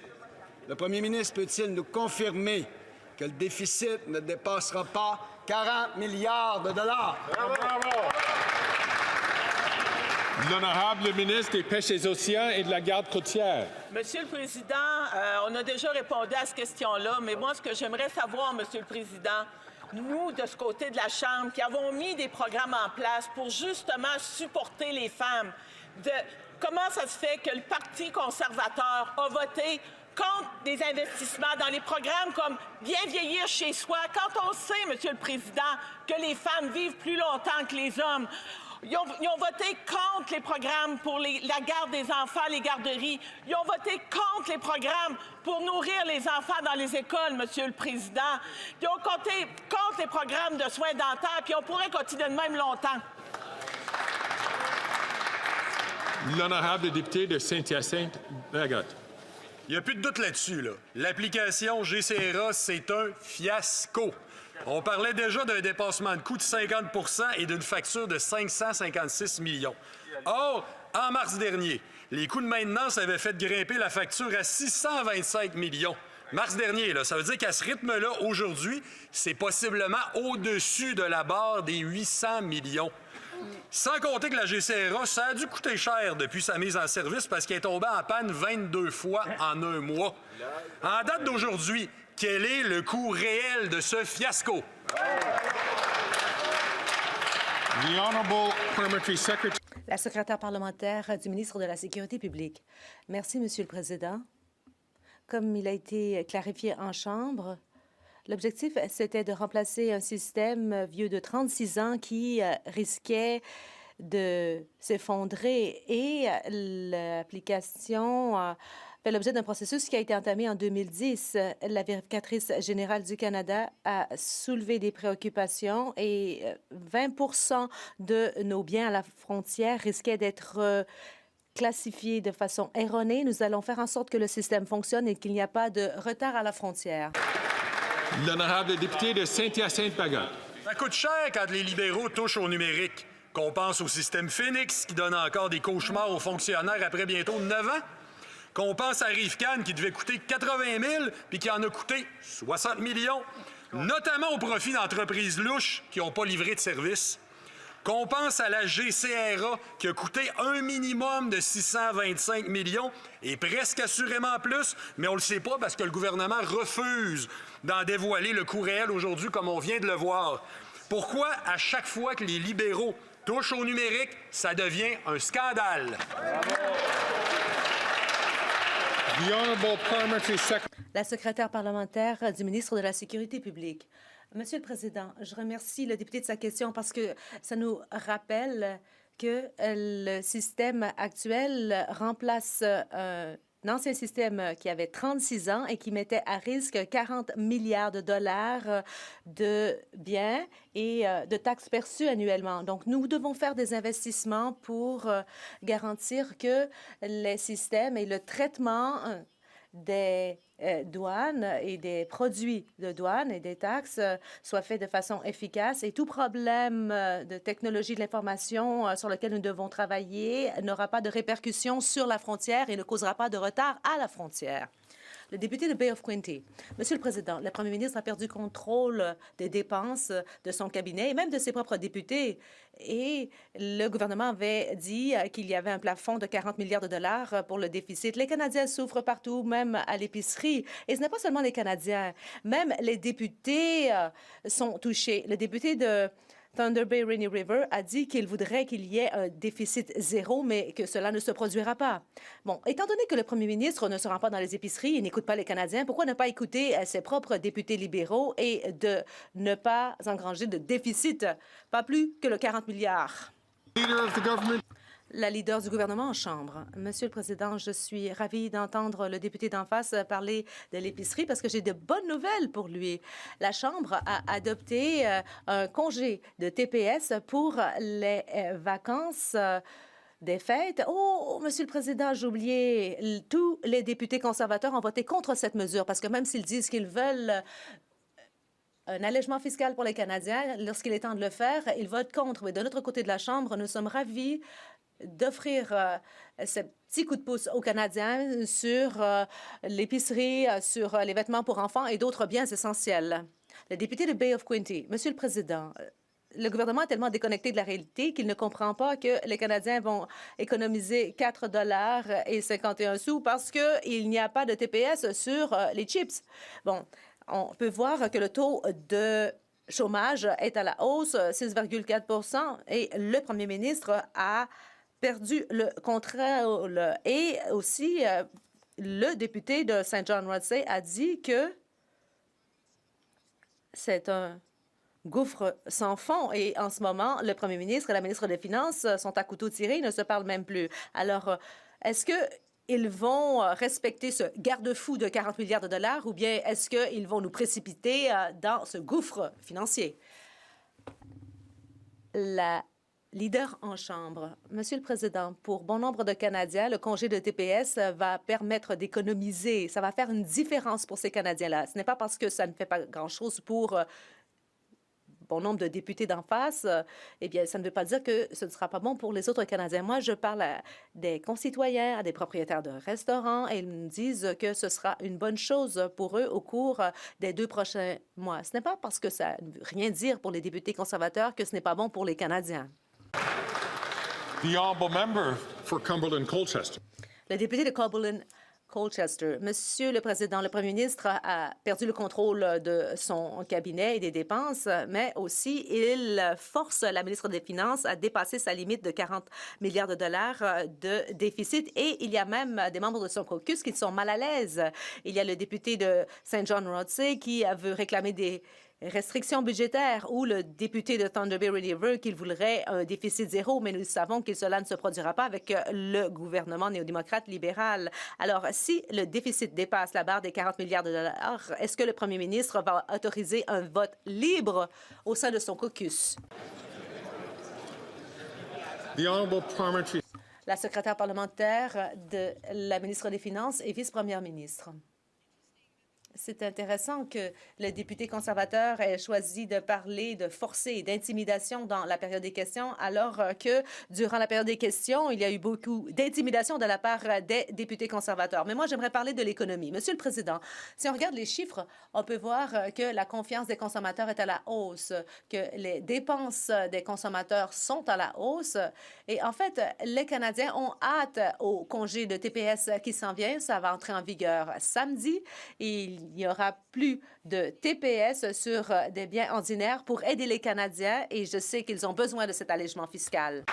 Le premier ministre peut-il nous confirmer que le déficit ne dépassera pas 40 milliards de dollars? Bravo! L'honorable ministre des Pêches et des Océans et de la Garde côtière. Monsieur le Président, on a déjà répondu à cette question-là, mais moi, ce que j'aimerais savoir, Monsieur le Président, nous, de ce côté de la Chambre, qui avons mis des programmes en place pour justement supporter les femmes, comment ça se fait que le Parti conservateur a voté contre des investissements dans les programmes comme Bien vieillir chez soi, quand on sait, Monsieur le Président, que les femmes vivent plus longtemps que les hommes. Ils ont voté contre les programmes pour la garde des enfants, les garderies. Ils ont voté contre les programmes pour nourrir les enfants dans les écoles, Monsieur le Président. Ils ont voté contre les programmes de soins dentaires, puis on pourrait continuer de même longtemps. L'honorable député de Saint-Hyacinthe-Bagot. Il n'y a plus de doute là-dessus. L'application GCRA, c'est un fiasco. On parlait déjà d'un dépassement de coût de 50 % et d'une facture de 556 millions. Or, en mars dernier, Les coûts de maintenance avaient fait grimper la facture à 625 millions. Mars dernier, là, ça veut dire qu'à ce rythme-là, aujourd'hui, c'est possiblement au-dessus de la barre des 800 millions. Sans compter que la GCRA, ça a dû coûter cher depuis sa mise en service parce qu'elle est tombée en panne 22 fois en un mois. En date d'aujourd'hui, quel est le coût réel de ce fiasco? La secrétaire parlementaire du ministre de la Sécurité publique. Merci, Monsieur le Président. Comme il a été clarifié en Chambre, l'objectif, c'était de remplacer un système vieux de 36 ans qui risquait de s'effondrer et l'application fait l'objet d'un processus qui a été entamé en 2010. La vérificatrice générale du Canada a soulevé des préoccupations et 20 de nos biens à la frontière risquaient d'être classifiés de façon erronée. Nous allons faire en sorte que le système fonctionne et qu'il n'y a pas de retard à la frontière. L'honorable député de Saint-Hyacinthe-Bagotte. Ça coûte cher quand les libéraux touchent au numérique. Qu'on pense au système Phoenix, qui donne encore des cauchemars aux fonctionnaires après bientôt 9 ans. Qu'on pense à Rivcan, qui devait coûter 80 000 puis qui en a coûté 60 millions, notamment au profit d'entreprises louches qui n'ont pas livré de service. Qu'on pense à la GCRA, qui a coûté un minimum de 625 millions, et presque assurément plus, mais on ne le sait pas parce que le gouvernement refuse d'en dévoiler le coût réel aujourd'hui, comme on vient de le voir. Pourquoi, à chaque fois que les libéraux touchent au numérique, ça devient un scandale? La secrétaire parlementaire du ministre de la Sécurité publique. Monsieur le Président, je remercie le député de sa question parce que ça nous rappelle que le système actuel remplace un ancien système qui avait 36 ans et qui mettait à risque 40 milliards de dollars de biens et de taxes perçues annuellement. Donc, nous devons faire des investissements pour garantir que les systèmes et le traitement des douanes et des produits de douane et des taxes soient faits de façon efficace et tout problème de technologie de l'information sur lequel nous devons travailler n'aura pas de répercussions sur la frontière et ne causera pas de retard à la frontière. Le député de Bay of Quinte. Monsieur le Président, le premier ministre a perdu contrôle des dépenses de son cabinet et même de ses propres députés. Et le gouvernement avait dit qu'il y avait un plafond de 40 milliards de dollars pour le déficit. Les Canadiens souffrent partout, même à l'épicerie. Et ce n'est pas seulement les Canadiens. Même les députés sont touchés. Le député de Thunder Bay Rainy River a dit qu'il voudrait qu'il y ait un déficit zéro, mais que cela ne se produira pas. Bon, étant donné que le premier ministre ne se rend pas dans les épiceries et n'écoute pas les Canadiens, pourquoi ne pas écouter ses propres députés libéraux et de ne pas engranger de déficit, pas plus que le 40 milliards? La leader du gouvernement en Chambre. Monsieur le Président, je suis ravie d'entendre le député d'en face parler de l'épicerie parce que j'ai de bonnes nouvelles pour lui. La Chambre a adopté un congé de TPS pour les vacances des fêtes. Oh, Monsieur le Président, j'ai oublié, tous les députés conservateurs ont voté contre cette mesure parce que même s'ils disent qu'ils veulent un allègement fiscal pour les Canadiens, lorsqu'il est temps de le faire, ils votent contre. Mais de l'autre côté de la Chambre, nous sommes ravis d'offrir ce petit coup de pouce aux Canadiens sur l'épicerie, sur les vêtements pour enfants et d'autres biens essentiels. Le député de Bay of Quinte. Monsieur le Président, le gouvernement est tellement déconnecté de la réalité qu'il ne comprend pas que les Canadiens vont économiser 4,51 $ parce qu'il n'y a pas de TPS sur les chips. Bon, on peut voir que le taux de chômage est à la hausse, 6,4 % et le premier ministre a perdu le contrôle. Et aussi, le député de Saint John Rothsay a dit que c'est un gouffre sans fond. Et en ce moment, le premier ministre et la ministre des Finances sont à couteau tiré, ils ne se parlent même plus. Alors, est-ce qu'ils vont respecter ce garde-fou de 40 milliards de dollars ou bien est-ce qu'ils vont nous précipiter dans ce gouffre financier? La leader en Chambre. Monsieur le Président, pour bon nombre de Canadiens, le congé de TPS va permettre d'économiser. Ça va faire une différence pour ces Canadiens-là. Ce n'est pas parce que ça ne fait pas grand-chose pour bon nombre de députés d'en face, eh bien, ça ne veut pas dire que ce ne sera pas bon pour les autres Canadiens. Moi, je parle à des concitoyens, à des propriétaires de restaurants, et ils me disent que ce sera une bonne chose pour eux au cours des 2 prochains mois. Ce n'est pas parce que ça ne veut rien dire pour les députés conservateurs que ce n'est pas bon pour les Canadiens. The honourable member for Cumberland-Colchester. Le député de Cumberland-Colchester. Monsieur le Président, le Premier ministre a perdu le contrôle de son cabinet et des dépenses, mais aussi il force la ministre des Finances à dépasser sa limite de 40 milliards de dollars de déficit. Et il y a même des membres de son caucus qui sont mal à l'aise. Il y a le député de Saint John Rothsay qui veut réclamer des restrictions budgétaires, ou le député de Thunder Bay River qu'il voudrait un déficit zéro, mais nous savons que cela ne se produira pas avec le gouvernement néo-démocrate libéral. Alors, si le déficit dépasse la barre des 40 milliards de dollars, est-ce que le premier ministre va autoriser un vote libre au sein de son caucus? The honourable parliamentary. La secrétaire parlementaire de la ministre des Finances et vice-première ministre. C'est intéressant que le député conservateur ait choisi de parler de forcer et d'intimidation dans la période des questions, alors que durant la période des questions, il y a eu beaucoup d'intimidation de la part des députés conservateurs. Mais moi, j'aimerais parler de l'économie. Monsieur le Président, si on regarde les chiffres, on peut voir que la confiance des consommateurs est à la hausse, que les dépenses des consommateurs sont à la hausse. Et en fait, les Canadiens ont hâte au congé de TPS qui s'en vient. Ça va entrer en vigueur samedi. Il n'y aura plus de TPS sur des biens ordinaires pour aider les Canadiens, et je sais qu'ils ont besoin de cet allègement fiscal.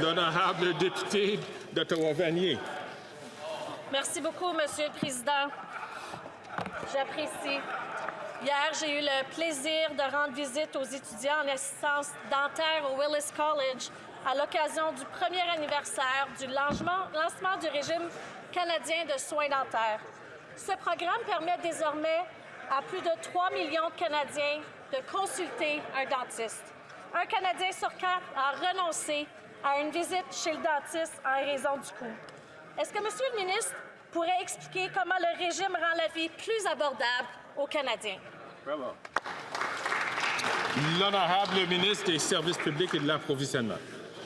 L'honorable député d'Ottawa-Vanier. Merci beaucoup, Monsieur le Président. J'apprécie. Hier, j'ai eu le plaisir de rendre visite aux étudiants en assistance dentaire au Willis College à l'occasion du premier anniversaire du lancement du régime canadien de soins dentaires. Ce programme permet désormais à plus de 3 millions de Canadiens de consulter un dentiste. Un Canadien sur 4 a renoncé à une visite chez le dentiste en raison du coût. Est-ce que Monsieur le ministre pourrait expliquer comment le régime rend la vie plus abordable aux Canadiens? Bravo. L'honorable ministre des Services publics et de l'approvisionnement.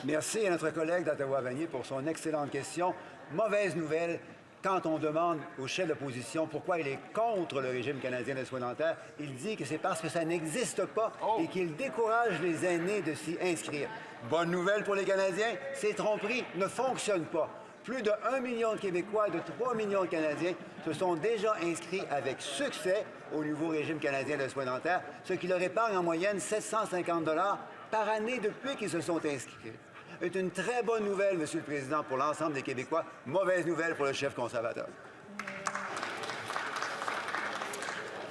Merci à notre collègue d'Ottawa-Vanier pour son excellente question. Mauvaise nouvelle, quand on demande au chef d'opposition pourquoi il est contre le régime canadien de soins dentaires, il dit que c'est parce que ça n'existe pas et qu'il décourage les aînés de s'y inscrire. Bonne nouvelle pour les Canadiens, ces tromperies ne fonctionnent pas. Plus de 1 million de Québécois et de 3 millions de Canadiens se sont déjà inscrits avec succès au nouveau régime canadien de soins dentaires, ce qui leur épargne en moyenne 750 $ par année depuis qu'ils se sont inscrits. C'est une très bonne nouvelle, Monsieur le Président, pour l'ensemble des Québécois. Mauvaise nouvelle pour le chef conservateur.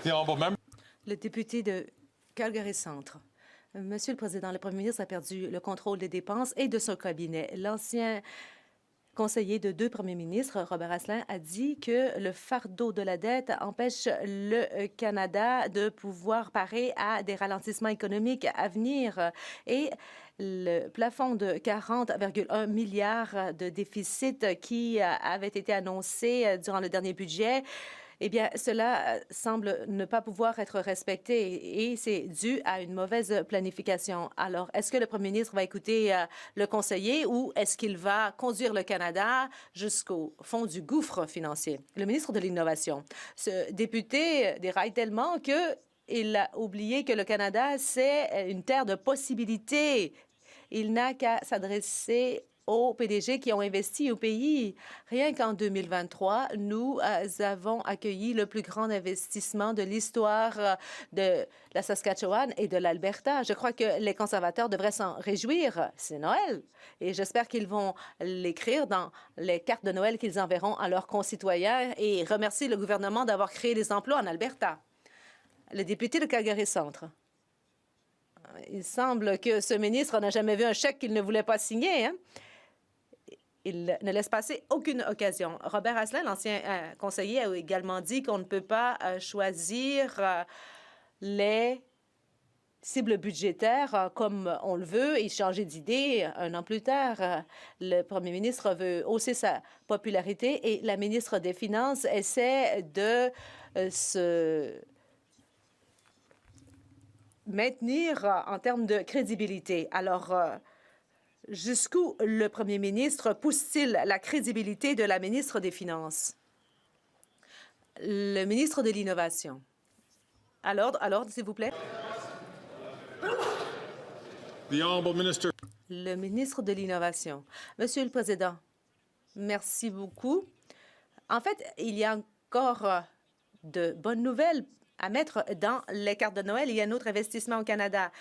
Le député de Calgary Centre. Monsieur le Président, le Premier ministre a perdu le contrôle des dépenses et de son cabinet. L'ancien conseiller de 2 premiers ministres, Robert Asselin, a dit que le fardeau de la dette empêche le Canada de pouvoir parer à des ralentissements économiques à venir. Et le plafond de 40,1 milliards de déficit qui avait été annoncé durant le dernier budget, eh bien, cela semble ne pas pouvoir être respecté, et c'est dû à une mauvaise planification. Alors, est-ce que le premier ministre va écouter le conseiller, ou est-ce qu'il va conduire le Canada jusqu'au fond du gouffre financier? Le ministre de l'Innovation. Ce député déraille tellement qu'il a oublié que le Canada, c'est une terre de possibilités. Il n'a qu'à s'adresser aux PDG qui ont investi au pays. Rien qu'en 2023, nous avons accueilli le plus grand investissement de l'histoire de la Saskatchewan et de l'Alberta. Je crois que les conservateurs devraient s'en réjouir. C'est Noël. Et j'espère qu'ils vont l'écrire dans les cartes de Noël qu'ils enverront à leurs concitoyens, et remercier le gouvernement d'avoir créé des emplois en Alberta. Le député de Calgary Centre. Il semble que ce ministre n'a jamais vu un chèque qu'il ne voulait pas signer, hein? Il ne laisse passer aucune occasion. Robert Asselin, l'ancien conseiller, a également dit qu'on ne peut pas choisir les cible budgétaire comme on le veut et changer d'idée un an plus tard. Le premier ministre veut hausser sa popularité et la ministre des Finances essaie de se maintenir en termes de crédibilité. Alors, jusqu'où le premier ministre pousse-t-il la crédibilité de la ministre des Finances? Le ministre de l'Innovation. À l'ordre, s'il vous plaît. The Honourable Minister. Le ministre de l'Innovation. Monsieur le Président, merci beaucoup. En fait, il y a encore de bonnes nouvelles à mettre dans les cartes de Noël. Il y a un autre investissement au Canada.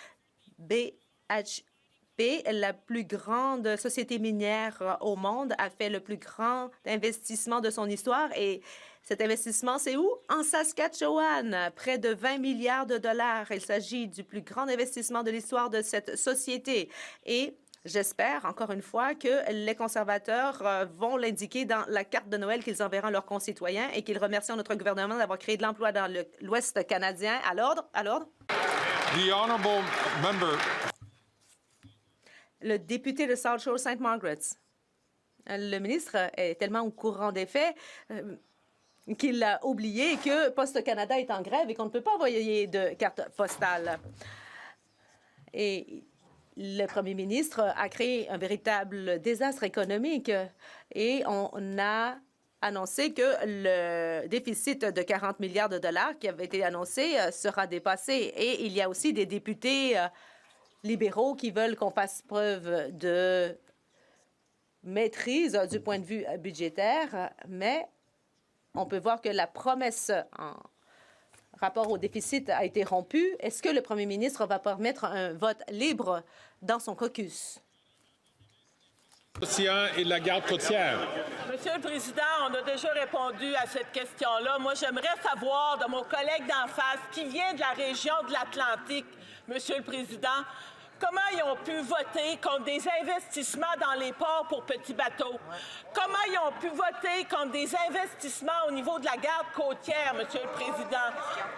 BHP, la plus grande société minière au monde, a fait le plus grand investissement de son histoire. Et cet investissement, c'est où? En Saskatchewan, près de 20 milliards de dollars. Il s'agit du plus grand investissement de l'histoire de cette société. Et j'espère, encore une fois, que les conservateurs vont l'indiquer dans la carte de Noël qu'ils enverront à leurs concitoyens et qu'ils remercient notre gouvernement d'avoir créé de l'emploi dans l'Ouest canadien. À l'ordre, à l'ordre. The Honourable Member. Le député de South Shore St. Margaret's. Le ministre est tellement au courant des faits qu'il a oublié que Poste Canada est en grève et qu'on ne peut pas envoyer de carte postale. Et le premier ministre a créé un véritable désastre économique et on a annoncé que le déficit de 40 milliards de dollars qui avait été annoncé sera dépassé. Et il y a aussi des députés libéraux qui veulent qu'on fasse preuve de maîtrise du point de vue budgétaire, mais on peut voir que la promesse en rapport au déficit a été rompue. Est-ce que le premier ministre va permettre un vote libre dans son caucus? L'océan et la garde côtière. Monsieur le Président, on a déjà répondu à cette question-là. Moi, j'aimerais savoir de mon collègue d'en face qui vient de la région de l'Atlantique, Monsieur le Président, comment ils ont pu voter contre des investissements dans les ports pour petits bateaux? Comment ils ont pu voter contre des investissements au niveau de la garde côtière, Monsieur le Président?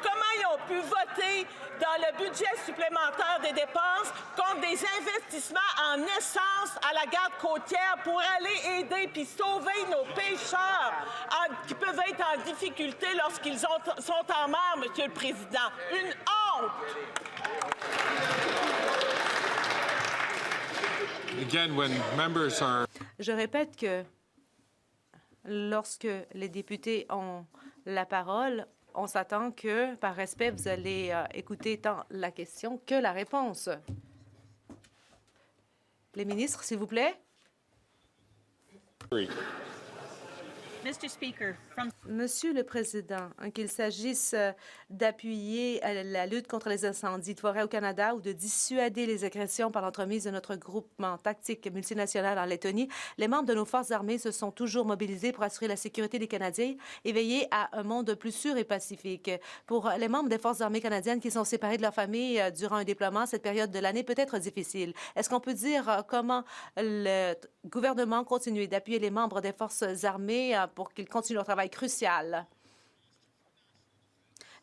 Comment ils ont pu voter dans le budget supplémentaire des dépenses contre des investissements en essence à la garde côtière pour aller aider puis sauver nos pêcheurs qui peuvent être en difficulté lorsqu'ils sont en mer, Monsieur le Président? Une honte! Again, when members are... Je répète que lorsque les députés ont la parole, on s'attend que, par respect, vous allez écouter tant la question que la réponse. Les ministres, s'il vous plaît. Monsieur le Président, qu'il s'agisse d'appuyer la lutte contre les incendies de forêt au Canada ou de dissuader les agressions par l'entremise de notre groupement tactique multinational en Lettonie, les membres de nos forces armées se sont toujours mobilisés pour assurer la sécurité des Canadiens et veiller à un monde plus sûr et pacifique. Pour les membres des forces armées canadiennes qui sont séparés de leur famille durant un déploiement, cette période de l'année peut être difficile. Est-ce qu'on peut dire comment le gouvernement continue d'appuyer les membres des forces armées pour qu'ils continuent leur travail crucial?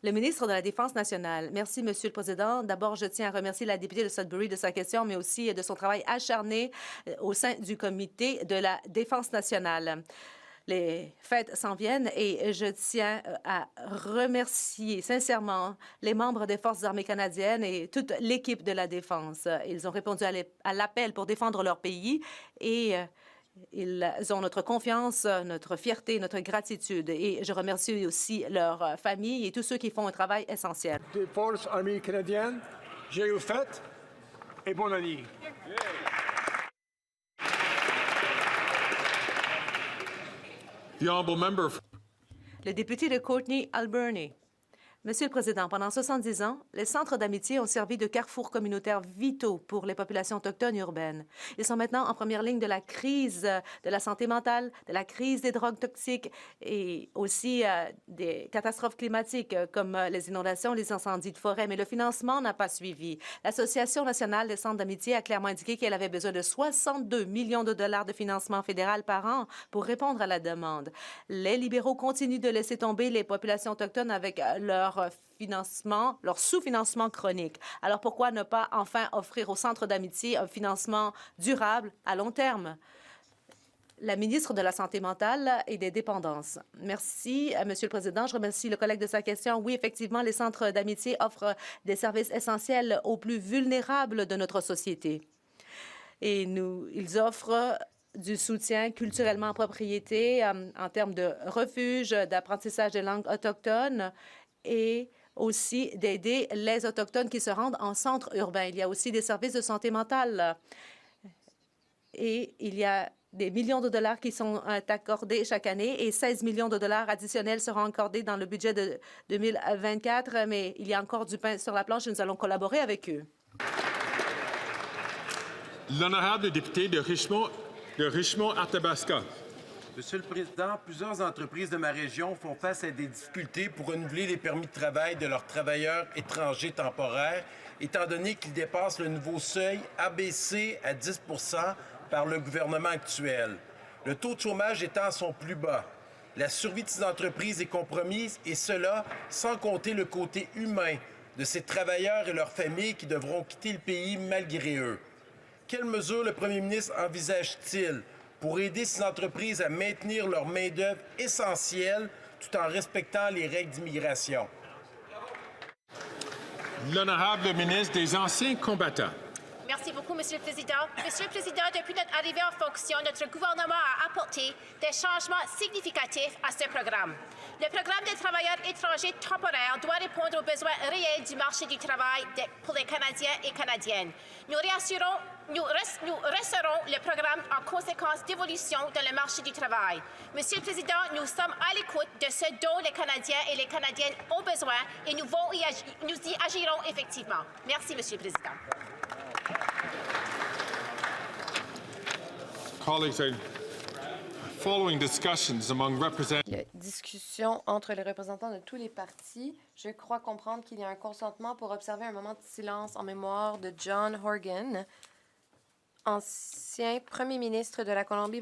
Le ministre de la Défense nationale. Merci, Monsieur le Président. D'abord, je tiens à remercier la députée de Sudbury de sa question, mais aussi de son travail acharné au sein du Comité de la Défense nationale. Les fêtes s'en viennent et je tiens à remercier sincèrement les membres des Forces armées canadiennes et toute l'équipe de la Défense. Ils ont répondu à l'appel pour défendre leur pays et ils ont notre confiance, notre fierté, notre gratitude. Et je remercie aussi leurs familles et tous ceux qui font un travail essentiel. Des Forces armées canadiennes, joyeuses fêtes et bonne année. The honourable member. Le député de Courtenay-Alberni. Monsieur le Président, pendant 70 ans, les centres d'amitié ont servi de carrefours communautaires vitaux pour les populations autochtones urbaines. Ils sont maintenant en première ligne de la crise de la santé mentale, de la crise des drogues toxiques et aussi des catastrophes climatiques comme les inondations, les incendies de forêt. Mais le financement n'a pas suivi. L'Association nationale des centres d'amitié a clairement indiqué qu'elle avait besoin de 62 millions de dollars de financement fédéral par an pour répondre à la demande. Les libéraux continuent de laisser tomber les populations autochtones avec leur leur financement, leur sous-financement chronique. Alors pourquoi ne pas enfin offrir au Centre d'amitié un financement durable à long terme? La ministre de la Santé mentale et des dépendances. Merci, Monsieur le Président. Je remercie le collègue de sa question. Oui, effectivement, les centres d'amitié offrent des services essentiels aux plus vulnérables de notre société. Et ils offrent du soutien culturellement en propriété en termes de refuge, d'apprentissage des langues autochtones et aussi d'aider les Autochtones qui se rendent en centre urbain. Il y a aussi des services de santé mentale et il y a des millions de dollars qui sont accordés chaque année et 16 millions de dollars additionnels seront accordés dans le budget de 2024, mais il y a encore du pain sur la planche et nous allons collaborer avec eux. L'honorable député de Richmond-Athabasca. Monsieur le Président, plusieurs entreprises de ma région font face à des difficultés pour renouveler les permis de travail de leurs travailleurs étrangers temporaires, étant donné qu'ils dépassent le nouveau seuil abaissé à 10 par le gouvernement actuel. Le taux de chômage étant à son plus bas. La survie de ces entreprises est compromise, et cela sans compter le côté humain de ces travailleurs et leurs familles qui devront quitter le pays malgré eux. Quelles mesures le premier ministre envisage-t-il pour aider ces entreprises à maintenir leur main-d'œuvre essentielle tout en respectant les règles d'immigration? L'honorable ministre des Anciens combattants. Merci beaucoup, Monsieur le Président. Monsieur le Président, depuis notre arrivée en fonction, notre gouvernement a apporté des changements significatifs à ce programme. Le programme des travailleurs étrangers temporaires doit répondre aux besoins réels du marché du travail pour les Canadiens et Canadiennes. Nous resserrons le programme en conséquence d'évolution dans le marché du travail. Monsieur le Président, nous sommes à l'écoute de ce dont les Canadiens et les Canadiennes ont besoin et nous y agirons effectivement. Merci, Monsieur le Président. Colleagues, following discussions among representatives. Il y a discussion entre les représentants de tous les partis. Je crois comprendre qu'il y a un consentement pour observer un moment de silence en mémoire de John Horgan, ancien premier ministre de la Colombie-Britannique.